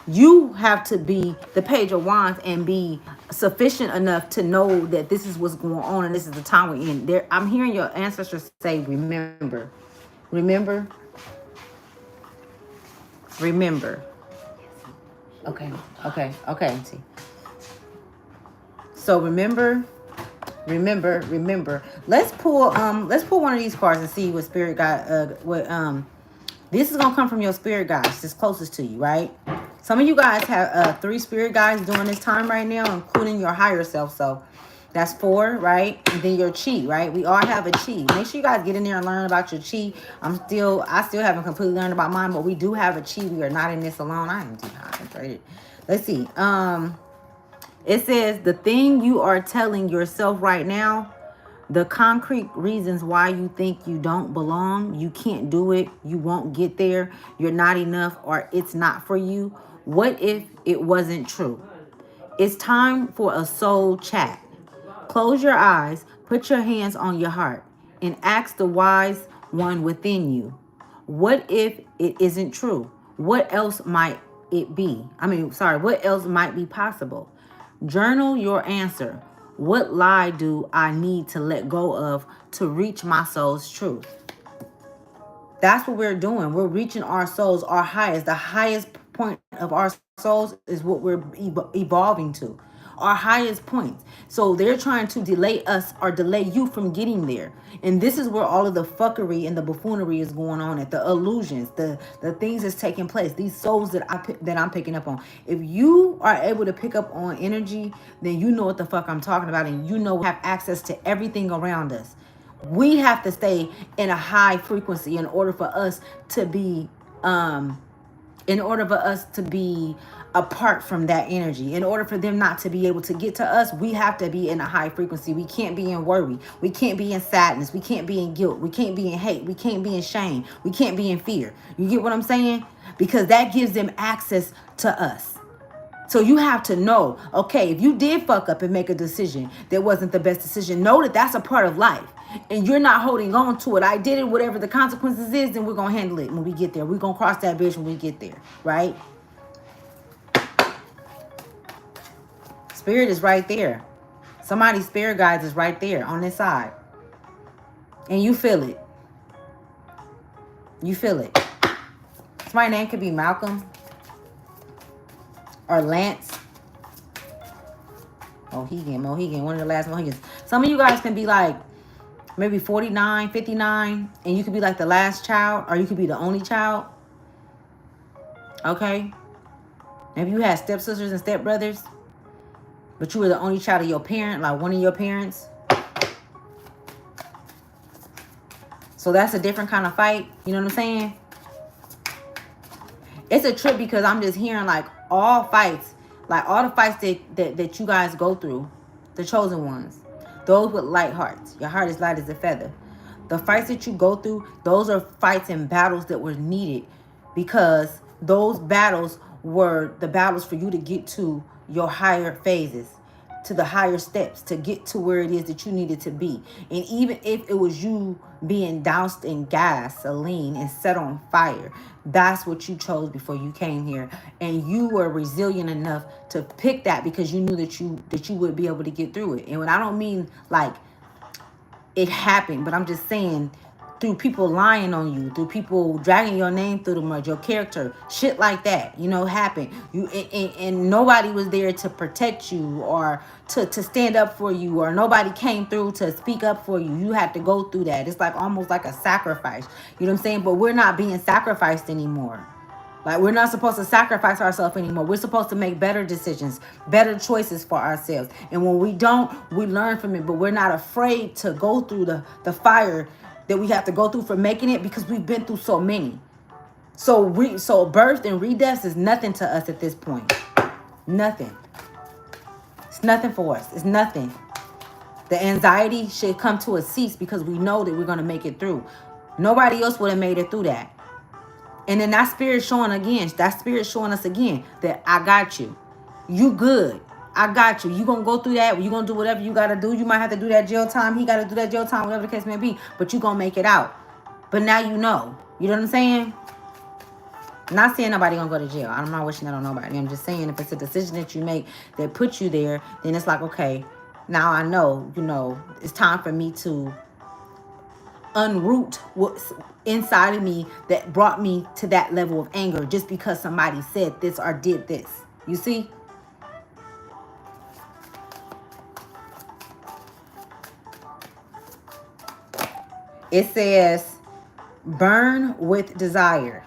you have to be the Page of Wands and be sufficient enough to know that this is what's going on and this is the time we're in. There, I'm hearing your ancestors say, remember, remember, remember. Okay, okay, auntie. So remember, remember. Let's pull one of these cards and see what spirit guide this is gonna come from your spirit guides that's closest to you, right? Some of you guys have 3 spirit guides during this time right now, including your higher self. So that's 4, right? And then your chi, right? We all have a chi. Make sure you guys get in there and learn about your chi. I still haven't completely learned about mine, but we do have a chi. We are not in this alone. I am dehydrated. Let's see. It says the thing you are telling yourself right now, the concrete reasons why you think you don't belong, you can't do it, you won't get there, you're not enough, or it's not for you. What if it wasn't true? It's time for a soul chat. Close your eyes, put your hands on your heart, and ask the wise one within you. What if it isn't true? What else might it be? What else might be possible? Journal your answer. What lie do I need to let go of to reach my soul's truth? That's what we're doing. We're reaching our souls, our highest. The highest point of our souls is what we're evolving to. Our highest points. So they're trying to delay us or delay you from getting there. And this is where all of the fuckery and the buffoonery is going on at, the illusions, the things that's taking place, these souls that I'm picking up on. If you are able to pick up on energy, then you know what the fuck I'm talking about, and you know we have access to everything around us. We have to stay in a high frequency in order for us to be apart from that energy. In order for them not to be able to get to us, we have to be in a high frequency. We can't be in worry. We can't be in sadness. We can't be in guilt. We can't be in hate. We can't be in shame. We can't be in fear. You get what I'm saying? Because that gives them access to us. So you have to know, okay, if you did fuck up and make a decision that wasn't the best decision, know that that's a part of life. And you're not holding on to it. I did it, whatever the consequences is, then we're going to handle it when we get there. We're going to cross that bridge when we get there, right? Spirit is right there. Somebody's spirit guides is right there on this side. And you feel it. You feel it. Somebody's name could be Malcolm or Lance. Mohegan, one of the last Mohegans. Some of you guys can be like maybe 49, 59, and you could be like the last child, or you could be the only child. Okay? Maybe you had stepsisters and stepbrothers, but you were the only child of your parent, like one of your parents. So that's a different kind of fight. You know what I'm saying? It's a trip because I'm just hearing like all fights, like all the fights that you guys go through, the chosen ones, those with light hearts. Your heart is light as a feather. The fights that you go through, those are fights and battles that were needed, because those battles were the battles for you to get to your higher phases, to the higher steps, to get to where it is that you needed to be. And even if it was you being doused in gasoline and set on fire, that's what you chose before you came here. And you were resilient enough to pick that because you knew that you would be able to get through it. And when I don't mean like it happened, but I'm just saying through people lying on you, through people dragging your name through the mud, your character, shit like that, you know, happened. And nobody was there to protect you or to stand up for you, or nobody came through to speak up for you. You had to go through that. It's like almost like a sacrifice. You know what I'm saying? But we're not being sacrificed anymore. Like, we're not supposed to sacrifice ourselves anymore. We're supposed to make better decisions, better choices for ourselves. And when we don't, we learn from it. But we're not afraid to go through the fire that we have to go through for making it, because we've been through so many. So birth and redeaths is nothing to us at this point. Nothing. It's nothing for us. It's nothing. The anxiety should come to a cease because we know that we're going to make it through. Nobody else would have made it through that. And then that spirit showing us again that I got you. You good. I got you. You going to go through that. You going to do whatever you got to do. You might have to do that jail time. He got to do that jail time, whatever the case may be. But you going to make it out. But now you know. You know what I'm saying? I'm not saying nobody going to go to jail. I'm not wishing that on nobody. I'm just saying if it's a decision that you make that puts you there, then it's like, okay, now I know, you know, it's time for me to unroot what's inside of me that brought me to that level of anger just because somebody said this or did this. You see? It says, burn with desire.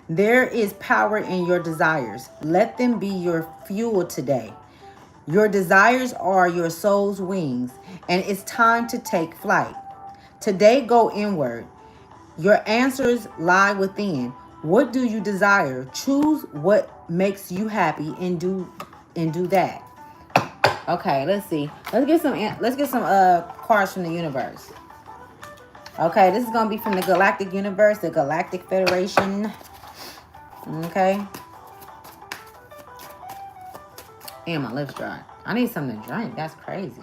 There is power in your desires. Let them be your fuel today. Your desires are your soul's wings, and it's time to take flight. Today, go inward. Your answers lie within. What do you desire? Choose what makes you happy and do that. Okay, let's see. Let's get some cards from the universe. Okay, this is gonna be from the Galactic Universe, the Galactic Federation. Okay. And my lips dry. I need something to drink. That's crazy.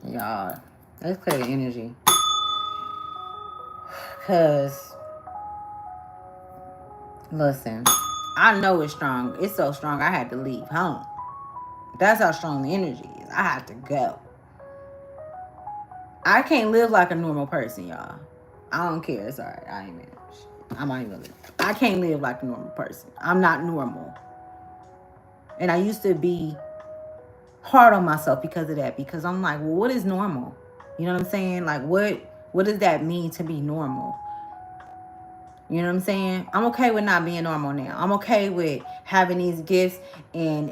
Y'all, let's clear the energy. Because, listen, I know it's strong. It's so strong, I had to leave home. That's how strong the energy is. I had to go. I can't live like a normal person, y'all. I don't care. It's all right. I'm not even live. I can't live like a normal person. I'm not normal. And I used to be hard on myself because of that. Because I'm like, well, what is normal? You know what I'm saying? Like, what does that mean to be normal? You know what I'm saying? I'm okay with not being normal now. I'm okay with having these gifts and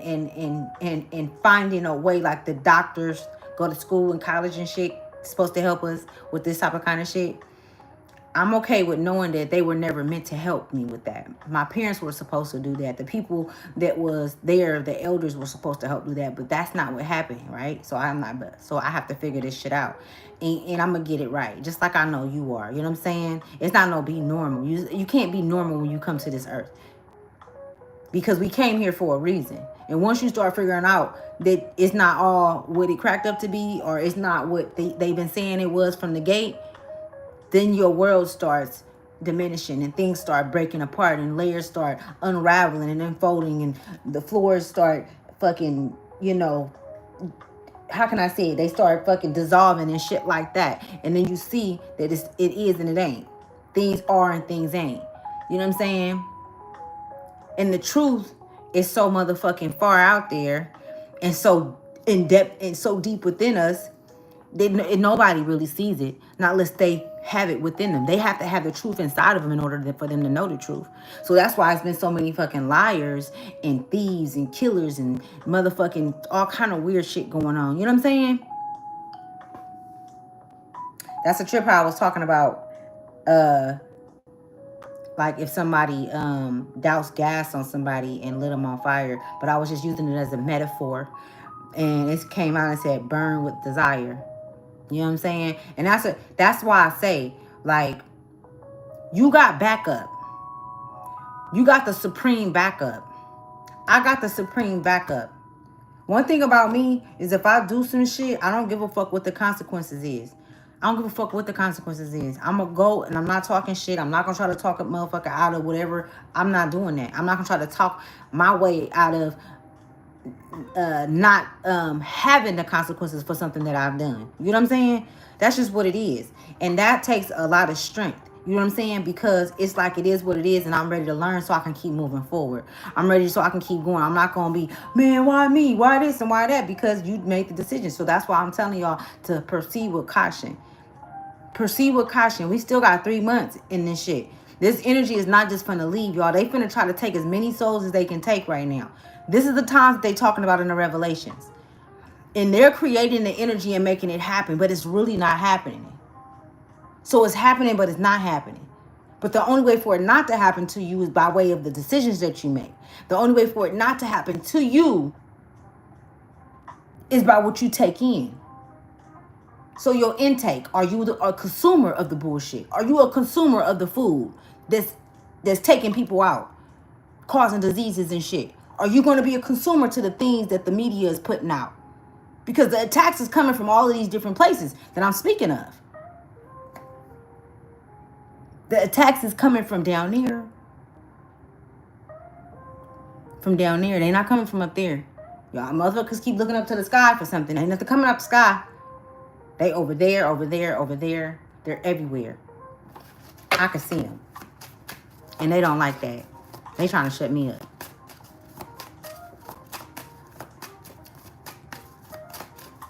finding a way, like the doctors go to school and college and shit, supposed to help us with this type of kind of shit. I'm okay with knowing that they were never meant to help me with that. My parents were supposed to do that. The people that was there, the elders were supposed to help do that, but that's not what happened, right? So I have to figure this shit out. And I'm going to get it right, just like I know you are. You know what I'm saying? It's not no be normal. You can't be normal when you come to this earth. Because we came here for a reason. And once you start figuring out that it's not all what it cracked up to be, or it's not what they've been saying it was from the gate, then your world starts diminishing and things start breaking apart and layers start unraveling and unfolding and the floors start fucking, you know, how can I say it? They start fucking dissolving and shit like that. And then you see that it is and it ain't. Things are and things ain't. You know what I'm saying? And the truth is so motherfucking far out there and so in depth and so deep within us that nobody really sees it, not unless they have it within them. They have to have the truth inside of them in order for them to know the truth. So that's why it's been so many fucking liars and thieves and killers and motherfucking all kind of weird shit going on. You know what I'm saying? That's a trip how I was talking about, like if somebody doused gas on somebody and lit them on fire, but I was just using it as a metaphor. And it came out and said, burn with desire. You know what I'm saying? And that's why I say, like, you got backup. You got the supreme backup. I got the supreme backup. One thing about me is if I do some shit, I don't give a fuck what the consequences is. I don't give a fuck what the consequences is. I'm going to go and I'm not talking shit. I'm not going to try to talk a motherfucker out of whatever. I'm not doing that. I'm not going to try to talk my way out of not having the consequences for something that I've done. You know what I'm saying? That's just what it is. And that takes a lot of strength. You know what I'm saying? Because it's like it is what it is, and I'm ready to learn so I can keep moving forward. I'm ready so I can keep going. I'm not going to be, man, why me? Why this and why that? Because you made the decision. So that's why I'm telling y'all to proceed with caution. Proceed with caution. We still got 3 months in this shit. This energy is not just finna leave, y'all. They finna try to take as many souls as they can take right now. This is the times that they talking about in the Revelations. And they're creating the energy and making it happen, but it's really not happening. So it's happening, but it's not happening. But the only way for it not to happen to you is by way of the decisions that you make. The only way for it not to happen to you is by what you take in. So your intake, are you a consumer of the bullshit? Are you a consumer of the food that's taking people out, causing diseases and shit? Are you going to be a consumer to the things that the media is putting out? Because the attacks is coming from all of these different places that I'm speaking of. The attacks is coming from down there. From down there. They're not coming from up there. Y'all motherfuckers keep looking up to the sky for something. Ain't nothing coming up the sky. They over there, over there, over there. They're everywhere. I can see them. And they don't like that. They trying to shut me up.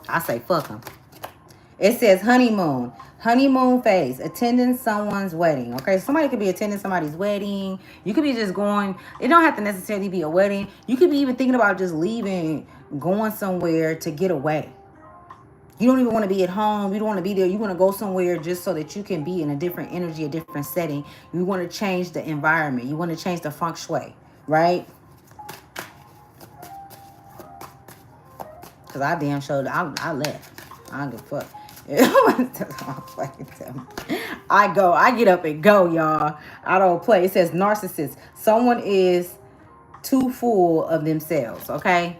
I say fuck them. It says honeymoon. Honeymoon phase. Attending someone's wedding. Okay, somebody could be attending somebody's wedding. You could be just going. It don't have to necessarily be a wedding. You could be even thinking about just leaving, going somewhere to get away. You don't even want to be at home. You don't want to be there. You want to go somewhere just so that you can be in a different energy, a different setting. You want to change the environment. You want to change the feng shui, right? Because I damn showed I left. I don't give a fuck. I get up and go, y'all. I don't play. It says narcissist. Someone is too full of themselves, okay?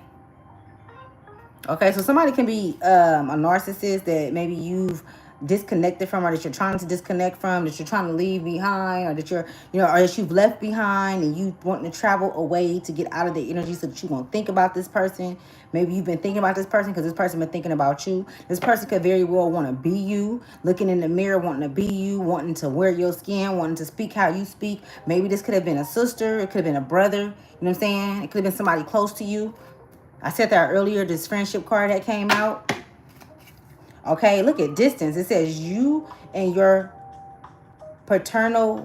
Okay, so somebody can be a narcissist that maybe you've disconnected from, or that you're trying to disconnect from, that you're trying to leave behind, or that you're, or that you've left behind and you want to travel away to get out of the energy so that you won't think about this person. Maybe you've been thinking about this person because this person been thinking about you. This person could very well want to be you, looking in the mirror, wanting to be you, wanting to wear your skin, wanting to speak how you speak. Maybe this could have been a sister. It could have been a brother. You know what I'm saying? It could have been somebody close to you. I said that earlier, this friendship card that came out. Okay, look at distance. It says you and your partner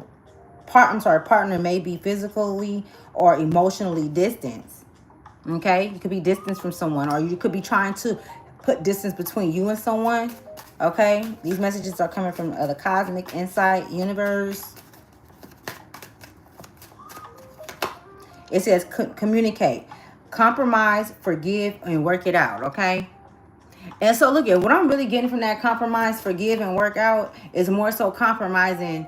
may be physically or emotionally distant. Okay, you could be distant from someone, or you could be trying to put distance between you and someone. Okay, these messages are coming from the cosmic insight universe. It says communicate, compromise, forgive, and work it out. Okay. And so look at what I'm really getting from that compromise, forgive, and work out is more so compromising,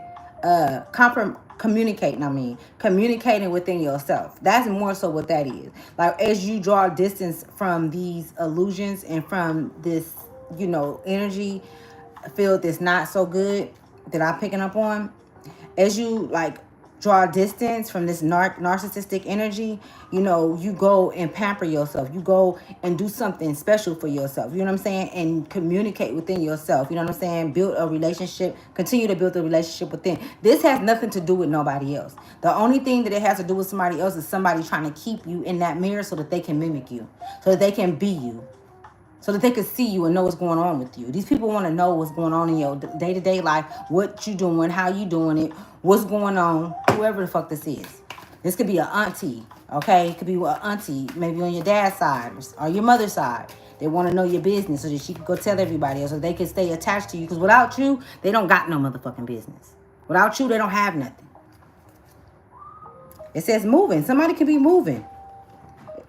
communicating within yourself. That's more so what that is. Like as you draw distance from these illusions and from this, energy field that's not so good that I'm picking up on, as you draw distance from this narcissistic energy, you go and pamper yourself. You go and do something special for yourself. You know what I'm saying? And communicate within yourself. You know what I'm saying? Build a relationship. Continue to build a relationship within. This has nothing to do with nobody else. The only thing that it has to do with somebody else is somebody trying to keep you in that mirror so that they can mimic you. So that they can be you. So that they can see you and know what's going on with you. These people want to know what's going on in your day-to-day life, what you doing, how you doing it, what's going on, whoever the fuck this is. This could be an auntie, okay? It could be an auntie, maybe on your dad's side or your mother's side. They want to know your business so that she can go tell everybody else, so they can stay attached to you. Because without you, they don't got no motherfucking business. Without you, they don't have nothing. It says moving. Somebody could be moving.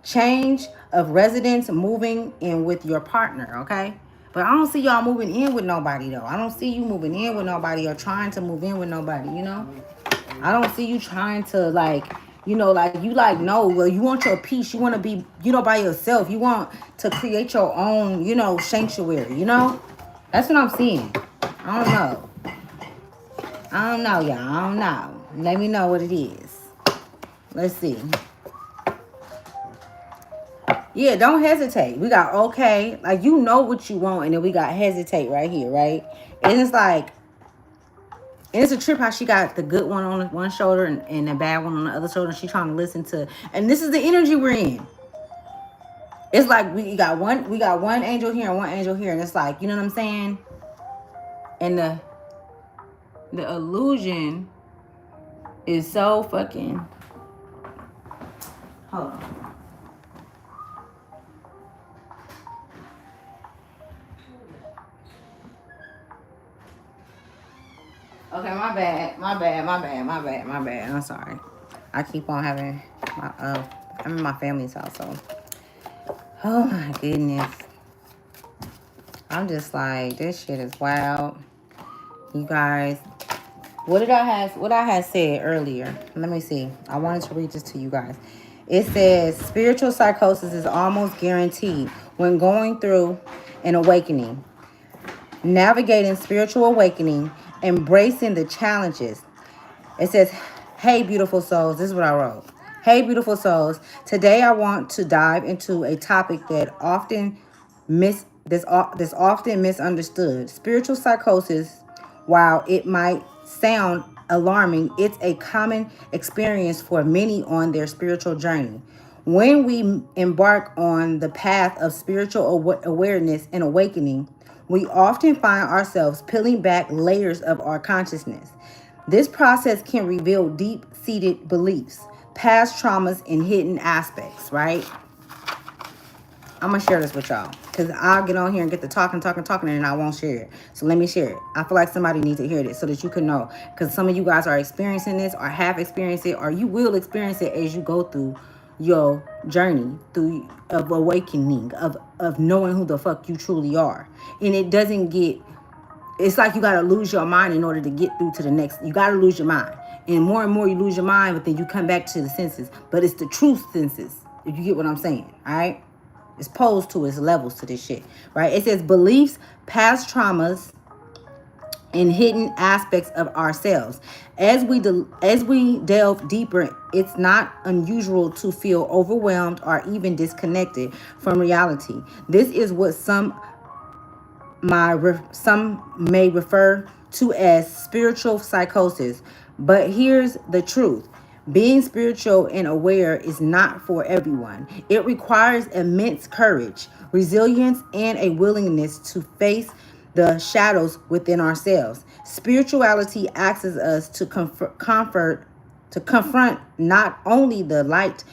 Change of residence, moving in with your partner, okay? But I don't see y'all moving in with nobody, though. I don't see you moving in with nobody or trying to move in with nobody, I don't see you trying to, no, well, you want your peace. You want to be, by yourself. You want to create your own, sanctuary, That's what I'm seeing. I don't know, y'all. I don't know. Let me know what it is. Let's see. Yeah, don't hesitate. We got okay. Like, you know what you want. And then we got hesitate right here, right? And it's like, and it's a trip how she got the good one on one shoulder and the bad one on the other shoulder. She trying to listen to, and this is the energy we're in. It's like we got one angel here and one angel here, and it's like, you know what I'm saying? And the illusion is so fucking. Hold on. Okay, my bad. I'm sorry. I keep on having I'm in my family's house, so oh my goodness. I'm just like, this shit is wild. You guys, what I had said earlier. Let me see. I wanted to read this to you guys. It says spiritual psychosis is almost guaranteed when going through an awakening. Navigating spiritual awakening, embracing the challenges. It says, hey, beautiful souls. This is what I wrote. Hey, beautiful souls. Today I want to dive into a topic that that's often misunderstood. Spiritual psychosis, while it might sound alarming, it's a common experience for many on their spiritual journey. When we embark on the path of spiritual awareness and awakening, we often find ourselves peeling back layers of our consciousness. This process can reveal deep-seated beliefs, past traumas, and hidden aspects, right? I'm going to share this with y'all because I'll get on here and get to talking, and I won't share it. So let me share it. I feel like somebody needs to hear this so that you can know, because some of you guys are experiencing this or have experienced it, or you will experience it as you go through your journey of awakening, of knowing who the fuck you truly are. And it doesn't get, it's like you got to lose your mind in order to get through to the next. You got to lose your mind. And more you lose your mind, but then you come back to the senses. But it's the truth senses, if you get what I'm saying, all right? It's posed to its levels to this shit, right? It says beliefs, past traumas, and hidden aspects of ourselves. As we delve deeper, it's not unusual to feel overwhelmed or even disconnected from reality. This is what some may refer to as spiritual psychosis. But here's the truth. Being spiritual and aware is not for everyone. It requires immense courage, resilience, and a willingness to face the shadows within ourselves. Spirituality asks us to confront not only the light,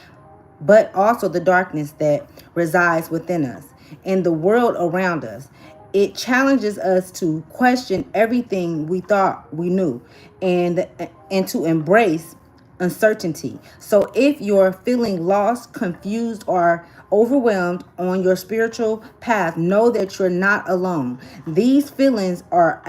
but also the darkness that resides within us and the world around us. It challenges us to question everything we thought we knew and to embrace uncertainty. So if you're feeling lost, confused, or overwhelmed on your spiritual path, know that you're not alone. These feelings are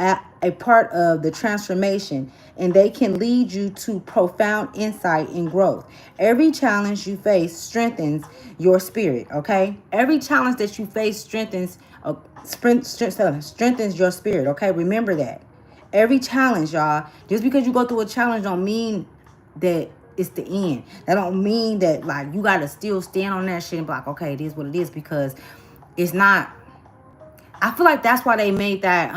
a part of the transformation, and they can lead you to profound insight and growth. Every challenge you face strengthens your spirit, okay? Every challenge that you face strengthens your spirit, okay? Remember that. Every challenge, y'all. Just because you go through a challenge don't mean that it's the end. That don't mean that, like, you gotta still stand on that shit and be like, okay, it is what it is, because it's not. I feel like that's why they made that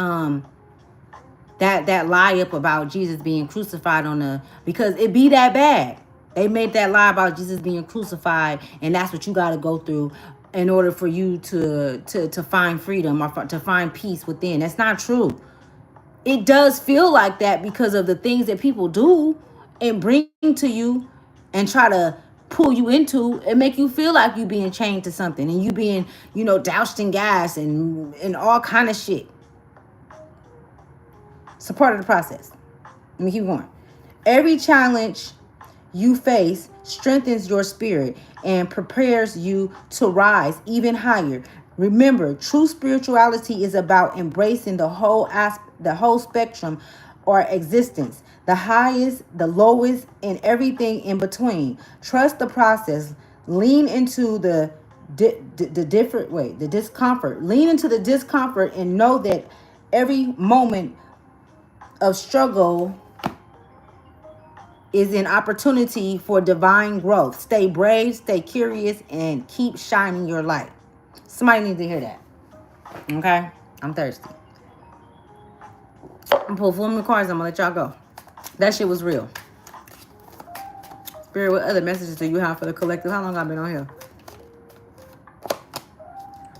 that lie up about Jesus being crucified because it be that bad. They made that lie about Jesus being crucified, and that's what you gotta go through in order for you to find freedom or to find peace within. That's not true. It does feel like that because of the things that people do and bring to you and try to pull you into and make you feel like you being chained to something and you being, doused in gas and all kind of shit. It's a part of the process. Let me keep going. Every challenge you face strengthens your spirit and prepares you to rise even higher. Remember, true spirituality is about embracing the whole spectrum or existence, the highest, the lowest, and everything in between. Trust the process. Lean into the discomfort. Lean into the discomfort and know that every moment of struggle is an opportunity for divine growth. Stay brave, stay curious, and keep shining your light. Somebody needs to hear that. Okay? I'm thirsty. I'm gonna pull 4 more cards. I'm gonna let y'all go. That shit was real. Spirit, what other messages do you have for the collective? How long I've been on here?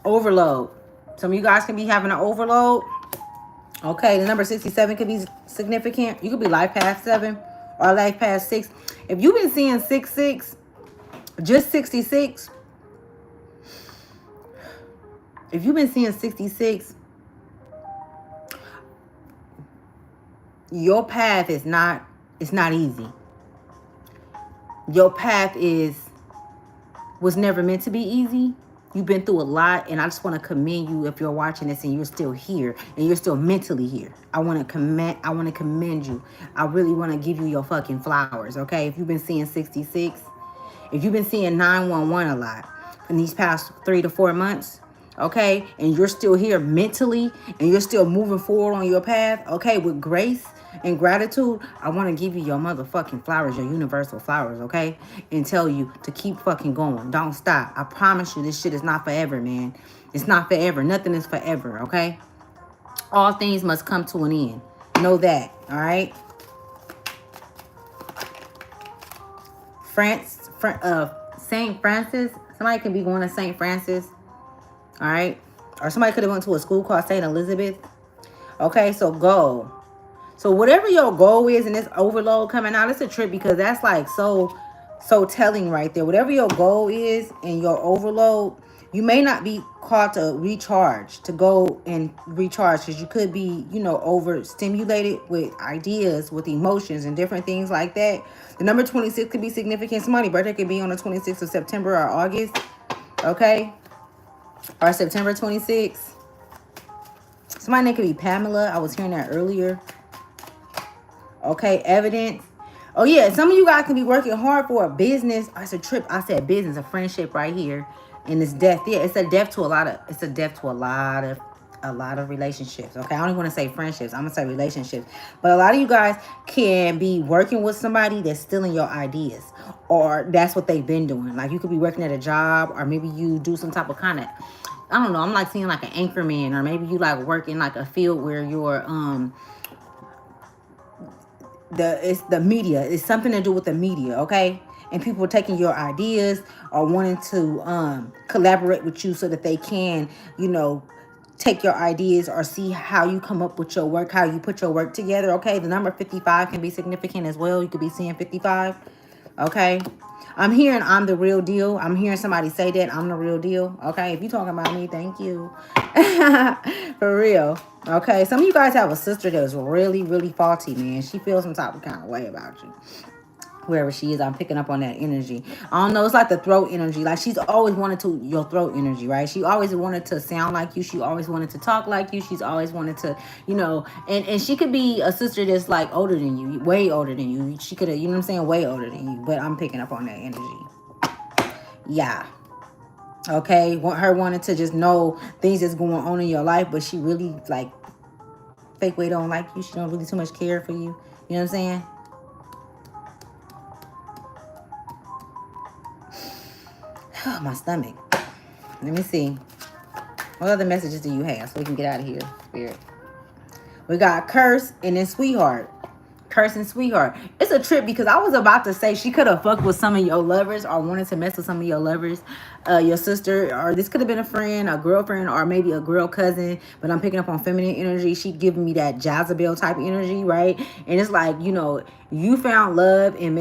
Overload. Some of you guys can be having an overload. Okay, the number 67 could be significant. You could be life path 7 or life path 6. If you've been seeing 66, just 66. If you've been seeing 66, your path is not, it's not easy. Your path was never meant to be easy. You've been through a lot, and I just want to commend you if you're watching this and you're still here and you're still mentally here. I want to commend you. I really want to give you your fucking flowers, okay? If you've been seeing 66, if you've been seeing 911 a lot in these past 3 to 4 months, okay, and you're still here mentally and you're still moving forward on your path, okay, with grace and gratitude, I want to give you your motherfucking flowers, your universal flowers, okay, and tell you to keep fucking going. Don't stop. I promise you, this shit is not forever, man. It's not forever. Nothing is forever, okay? All things must come to an end. Know that, all right? St. Francis. Somebody could be going to St. Francis, all right? Or somebody could have went to a school called St. Elizabeth. Okay, so go. So whatever your goal is, and this overload coming out, it's a trip because that's like so telling right there. Whatever your goal is and your overload, you may not be called to recharge, to go and recharge, because you could be, you know, overstimulated with ideas, with emotions and different things like that. The number 26 could be significant. Somebody's birthday could be on the 26th of September or August, okay? Or September 26th. Somebody's name could be Pamela. I was hearing that earlier. Okay, evidence. Oh, yeah, some of you guys can be working hard for a business. Oh, it's a trip. I said business, a friendship right here. And it's death. Yeah, it's a death to a lot of relationships. Okay, I don't even want to say friendships. I'm going to say relationships. But a lot of you guys can be working with somebody that's stealing your ideas. Or that's what they've been doing. Like, you could be working at a job, or maybe you do some type of kind of, I don't know, I'm like seeing like an anchorman, or maybe you like work in like a field where you're it's the media. It's something to do with the media, okay? And people are taking your ideas or wanting to collaborate with you so that they can, you know, take your ideas or see how you come up with your work, how you put your work together, okay? The number 55 can be significant as well. You could be seeing 55, okay? I'm hearing I'm the real deal. I'm hearing somebody say that I'm the real deal, okay? If you're talking about me, thank you. For real, okay? Some of you guys have a sister that's really, really faulty, man. She feels some type of kind of way about you. Wherever she is, I'm picking up on that energy. I don't know, it's like the throat energy. Like, she's always wanted to, your throat energy, right? She always wanted to sound like you. She always wanted to talk like you. She's always wanted to, you know, and she could be a sister that's like older than you, way older than you. She could have, you know what I'm saying, way older than you. But I'm picking up on that energy. Yeah. Okay, want her wanting to just know things that's going on in your life, but she really, like, fake way don't like you. She don't really too much care for you. You know what I'm saying? Oh, my stomach. Let me see. What other messages do you have so we can get out of here, Spirit? We got curse and then sweetheart. Curse and sweetheart. It's a trip because I was about to say she could have fucked with some of your lovers or wanted to mess with some of your lovers, your sister, or this could have been a friend, a girlfriend, or maybe a girl cousin. But I'm picking up on feminine energy. She giving me that Jezebel type energy, right? And it's like, you know, you found love, and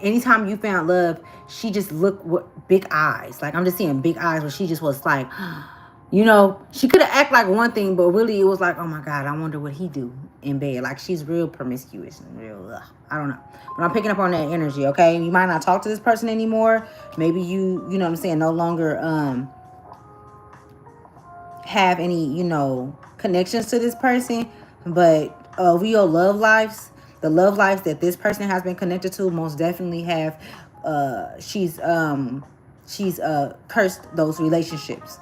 anytime you found love, she just looked with big eyes. Like, I'm just seeing big eyes where she just was like, you know, she could have acted like one thing, but really it was like, oh my God, I wonder what he do in bed. Like, she's real promiscuous and real, I don't know. But I'm picking up on that energy, okay? You might not talk to this person anymore. Maybe you know what I'm saying, no longer have any, you know, connections to this person. But real love lives, the love lives that this person has been connected to most definitely have, she's cursed those relationships.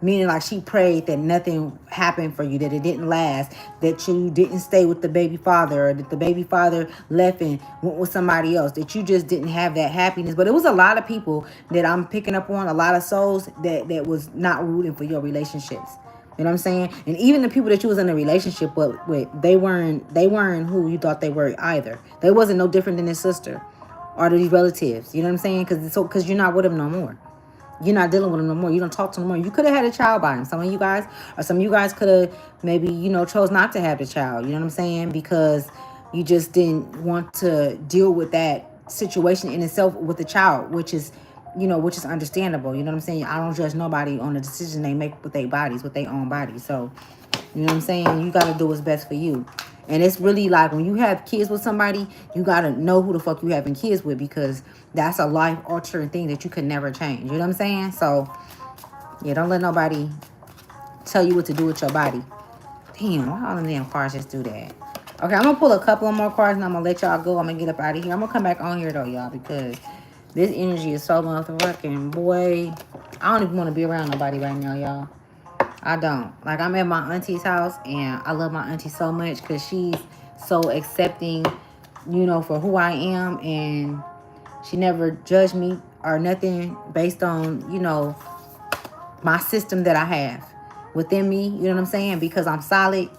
Meaning like she prayed that nothing happened for you, that it didn't last, that you didn't stay with the baby father, or that the baby father left and went with somebody else, that you just didn't have that happiness. But it was a lot of people that I'm picking up on, a lot of souls that was not rooting for your relationships. You know what I'm saying? And even the people that you was in a relationship with, they weren't who you thought they were either. They wasn't no different than his sister or these relatives. You know what I'm saying? Because you're not with him no more. You're not dealing with him no more. You don't talk to him no more. You could have had a child by him. Some of you guys could have maybe, chose not to have the child. You know what I'm saying? Because you just didn't want to deal with that situation in itself with the child, which is understandable. You know what I'm saying? I don't judge nobody on the decision they make with their bodies, with their own bodies. So, you know what I'm saying? You got to do what's best for you. And it's really like when you have kids with somebody, you got to know who the fuck you having kids with, because that's a life-altering thing that you could never change. You know what I'm saying? So, yeah, don't let nobody tell you what to do with your body. Damn, why all them damn cards just do that? Okay, I'm going to pull a couple of more cards and I'm going to let y'all go. I'm going to get up out of here. I'm going to come back on here, though, y'all, because this energy is so motherfucking, boy. I don't even want to be around nobody right now, y'all. I don't. Like, I'm at my auntie's house, and I love my auntie so much because she's so accepting, for who I am, and she never judged me or nothing based on, my system that I have within me. You know what I'm saying? Because I'm solid,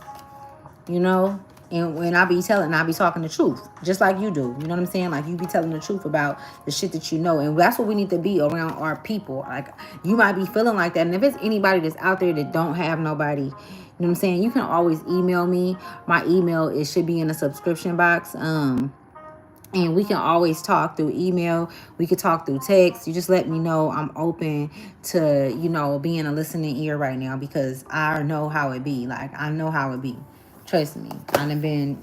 and when I be talking the truth, just like you do. You know what I'm saying? Like, you be telling the truth about the shit that you know. And that's what we need to be around our people. Like, you might be feeling like that. And if it's anybody that's out there that don't have nobody, you know what I'm saying? You can always email me. My email should be in the subscription box. And we can always talk through email. We could talk through text. You just let me know. I'm open to, being a listening ear right now, because I know how it be. Like, I know how it be. Trust me. I done been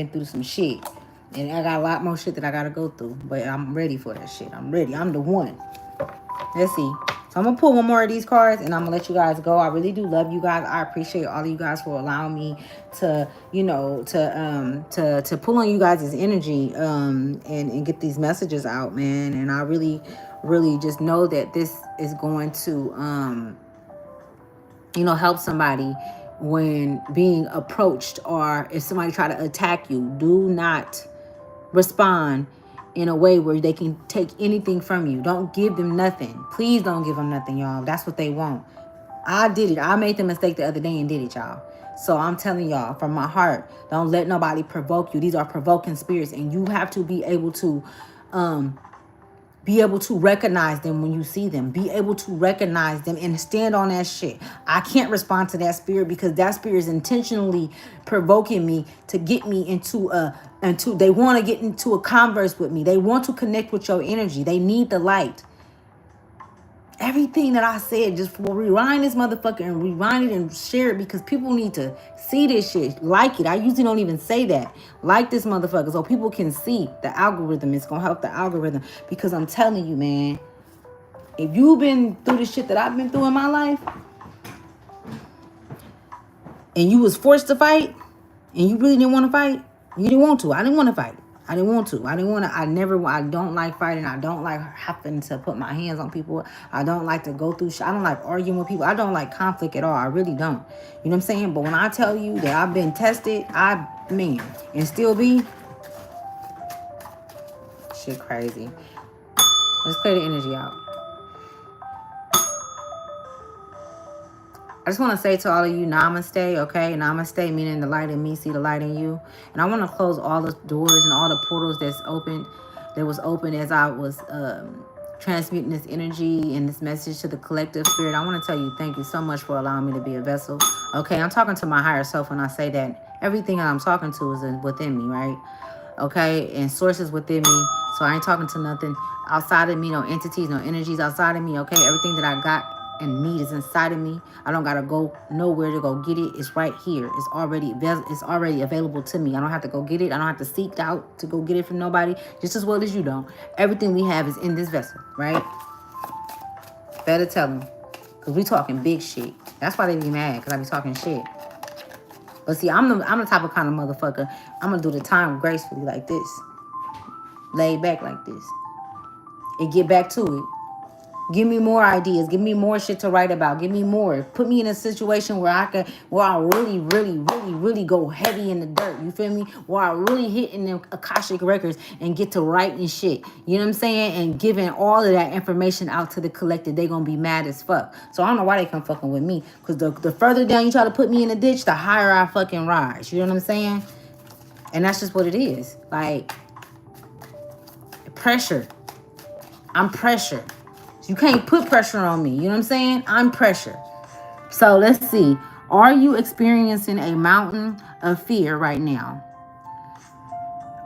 through some shit. And I got a lot more shit that I got to go through. But I'm ready for that shit. I'm ready. I'm the one. Let's see. So I'm going to pull one more of these cards and I'm going to let you guys go. I really do love you guys. I appreciate all of you guys for allowing me to, to pull on you guys' energy and get these messages out, man. And I really, really just know that this is going to, help somebody when being approached, or if somebody try to attack you. Do not respond in a way where they can take anything from you. Don't give them nothing. Please don't give them nothing, y'all. That's what they want. I did it. I made the mistake the other day and did it, y'all. So I'm telling y'all from my heart, don't let nobody provoke you. These are provoking spirits, and you have to be able to recognize them when you see them. Be able to recognize them and stand on that shit. I can't respond to that spirit because that spirit is intentionally provoking me to get me they want to get into a converse with me. They want to connect with your energy. They need the light. Everything that I said, just rewind this motherfucker and rewind it and share it, because people need to see this shit. Like it. I usually don't even say that. Like this motherfucker so people can see the algorithm. It's going to help the algorithm, because I'm telling you, man, if you've been through the shit that I've been through in my life and you was forced to fight and you really didn't want to fight, you didn't want to. I didn't want to fight. I don't like fighting. I don't like having to put my hands on people. I don't like to go through shit. I don't like arguing with people. I don't like conflict at all. I really don't. You know what I'm saying? But when I tell you that I've been tested, and still be, shit crazy. Let's clear the energy out. I just want to say to all of you, namaste, okay? Namaste, meaning the light in me, see the light in you. And I want to close all the doors and all the portals that was open as I was transmuting this energy and this message to the collective spirit. I want to tell you, thank you so much for allowing me to be a vessel. Okay, I'm talking to my higher self when I say that. Everything that I'm talking to is within me, right? Okay, and sources within me. So I ain't talking to nothing outside of me, no entities, no energies outside of me, okay? Everything that I got and need is inside of me. I don't gotta go nowhere to go get it. It's right here. It's already available to me. I don't have to go get it. I don't have to seek out to go get it from nobody, just as well as you don't. Everything we have is in this vessel, right? Better tell them, because we talking big shit. That's why they be mad, because I be talking shit. But see, I'm the type of kind of motherfucker. I'm gonna do the time gracefully like this, laid back like this, and get back to it. Give me more ideas. Give me more shit to write about. Give me more. Put me in a situation where I really, really, really, really go heavy in the dirt. You feel me? Where I really hit in them Akashic records and get to writing shit. You know what I'm saying? And giving all of that information out to the collective. They gonna be mad as fuck. So I don't know why they come fucking with me. Because the further down you try to put me in the ditch, the higher I fucking rise. You know what I'm saying? And that's just what it is. Like, pressure. I'm pressure. You can't put pressure on me. You know what I'm saying? I'm pressure. So let's see. Are you experiencing a mountain of fear right now?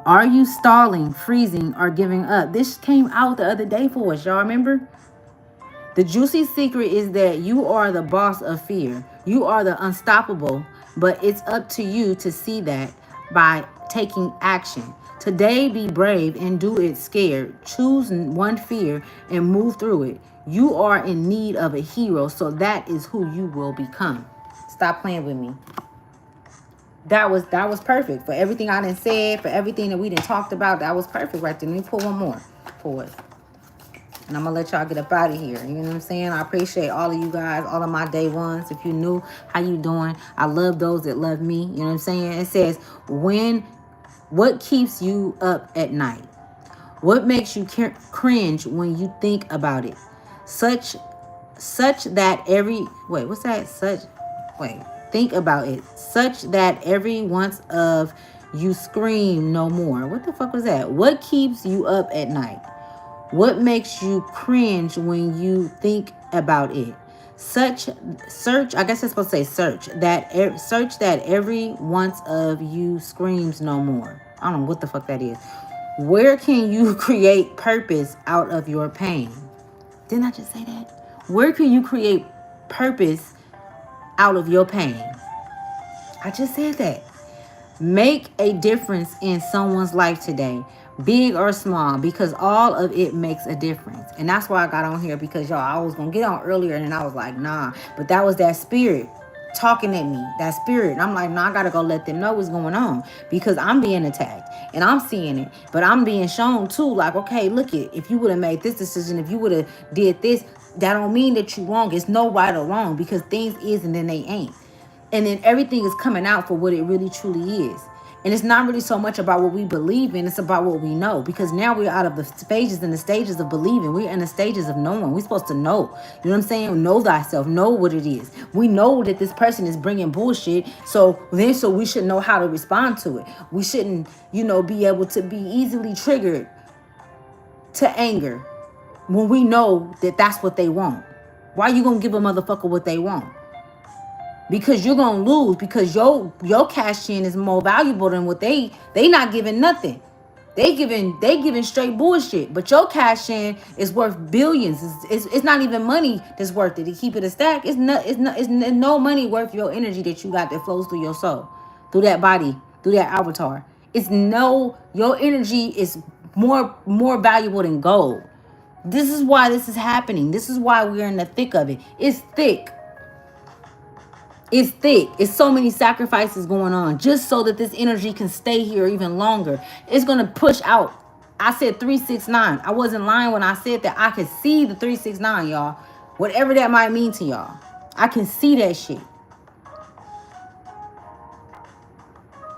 Are you stalling, freezing, or giving up? This came out the other day for us. Y'all remember? The juicy secret is that you are the boss of fear. You are the unstoppable, but it's up to you to see that by taking action. Today, be brave and do it scared. Choose one fear and move through it. You are in need of a hero, so that is who you will become. Stop playing with me. That was perfect. For everything I done said, for everything that we done talked about, that was perfect right there. Let me pull one more for us. And I'm going to let y'all get up out of here. You know what I'm saying? I appreciate all of you guys, all of my day ones. If you new, how you doing? I love those that love me. You know what I'm saying? It says, what keeps you up at night? What makes you cringe when you think about it? Such that every... Wait, what's that? Think about it. Such that every once of you scream no more. What the fuck was that? What keeps you up at night? What makes you cringe when you think about it? Search, I guess it's supposed to say search that every once of you screams no more. I don't know what the fuck that is. Where can you create purpose out of your pain? Didn't I just say that? Where can you create purpose out of your pain? I just said that. Make a difference in someone's life today, big or small, because all of it makes a difference. And that's why I got on here, because y'all, I was going to get on earlier and I was like, nah. But that was that spirit talking at me, that spirit. And I'm like, nah, I got to go let them know what's going on, because I'm being attacked and I'm seeing it. But I'm being shown too, like, okay, look it. If you would have made this decision, if you would have did this, that don't mean that you wrong. It's no right or wrong, because things is and then they ain't. And then everything is coming out for what it really truly is. And it's not really so much about what we believe in. It's about what we know. Because now we're out of the phases and the stages of believing. We're in the stages of knowing. We're supposed to know. You know what I'm saying? Know thyself. Know what it is. We know that this person is bringing bullshit. So we should know how to respond to it. We shouldn't, be able to be easily triggered to anger when we know that that's what they want. Why you gonna give a motherfucker what they want? Because you're gonna lose, because your cash in is more valuable than what they not giving nothing. They giving straight bullshit. But your cash in is worth billions. It's not even money that's worth it to keep it a stack. It's no money worth your energy that you got that flows through your soul, through that body, through that avatar. Your energy is more valuable than gold. This is why this is happening. This is why we're in the thick of it. It's thick. It's thick. It's so many sacrifices going on just so that this energy can stay here even longer. It's going to push out. I said 369. I wasn't lying when I said that. I could see the 369, y'all. Whatever that might mean to y'all. I can see that shit.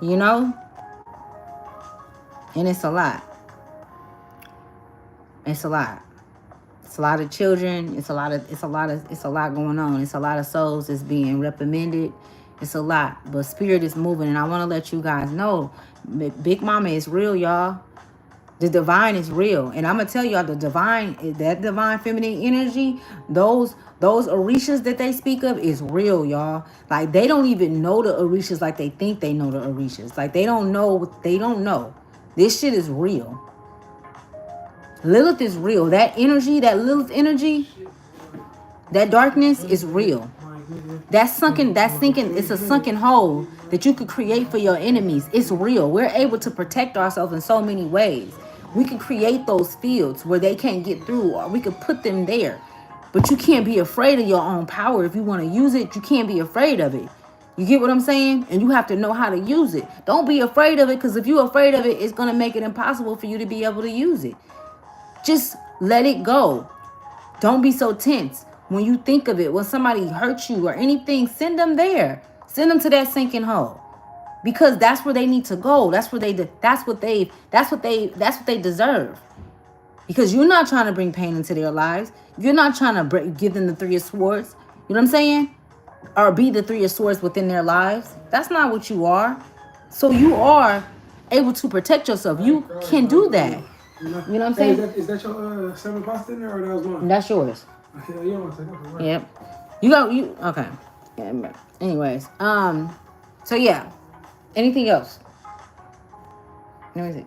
You know? And it's a lot. It's a lot. It's a lot of children. It's a lot going on. It's a lot of souls that's being reprimanded. It's a lot. But spirit is moving. And I want to let you guys know, Big Mama is real, y'all. The divine is real. And I'm going to tell y'all, that divine feminine energy, those orishas that they speak of is real, y'all. Like, they don't even know the orishas like they think they know the orishas. Like, they don't know. This shit is real. Lilith is real. That energy, that Lilith energy, that darkness is real. That's sinking, it's a sunken hole that you could create for your enemies. It's real. We're able to protect ourselves in so many ways. We can create those fields where they can't get through, or we could put them there. But you can't be afraid of your own power. If you want to use it, you can't be afraid of it. You get what I'm saying? And you have to know how to use it. Don't be afraid of it, because if you're afraid of it, it's going to make it impossible for you to be able to use it. Just let it go. Don't be so tense. When you think of it, when somebody hurts you or anything, send them there. Send them to that sinking hole. Because that's where they need to go. That's what they deserve. Because you're not trying to bring pain into their lives. You're not trying to give them the 3 of Swords. You know what I'm saying? Or be the 3 of Swords within their lives. That's not what you are. So you are able to protect yourself. You can do that. You know what I'm saying? Is that your 7 pasta in there, or that was mine? That's yours. You don't want to take that, right? Yep. Okay. Yeah, anyways, so yeah. Anything else? Let me see.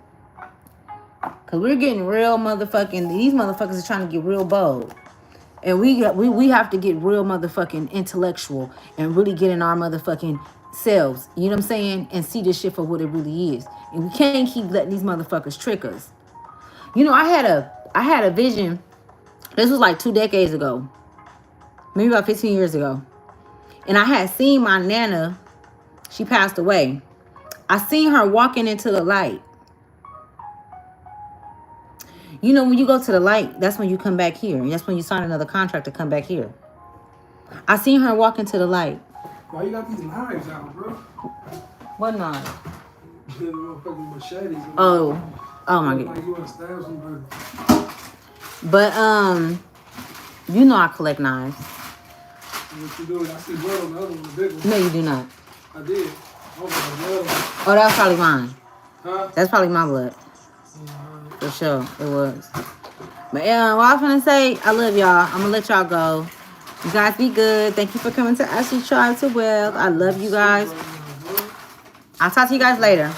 Cause we're getting real motherfucking. These motherfuckers are trying to get real bold, and we have to get real motherfucking intellectual and really get in our motherfucking selves. You know what I'm saying? And see this shit for what it really is. And we can't keep letting these motherfuckers trick us. You know, I had a vision. This was like 2 decades ago, maybe about 15 years ago, and I had seen my nana. She passed away. I seen her walking into the light. You know, when you go to the light, that's when you come back here. And that's when you sign another contract to come back here. I seen her walk into the light. Why you got these knives out, bro? What knives? The motherfucking machetes. Oh my God. Like you want to stab somebody. But, you know I collect knives. What you doing? I see blood on the other one, the big one. No, you do not. I did. Oh, that was probably mine. Huh? That's probably my blood. For sure, it was. But yeah, what I was gonna say, I love y'all. I'm gonna let y'all go. You guys be good. Thank you for coming to Ashley Tribe to Wealth. I love you guys. I'll talk to you guys later.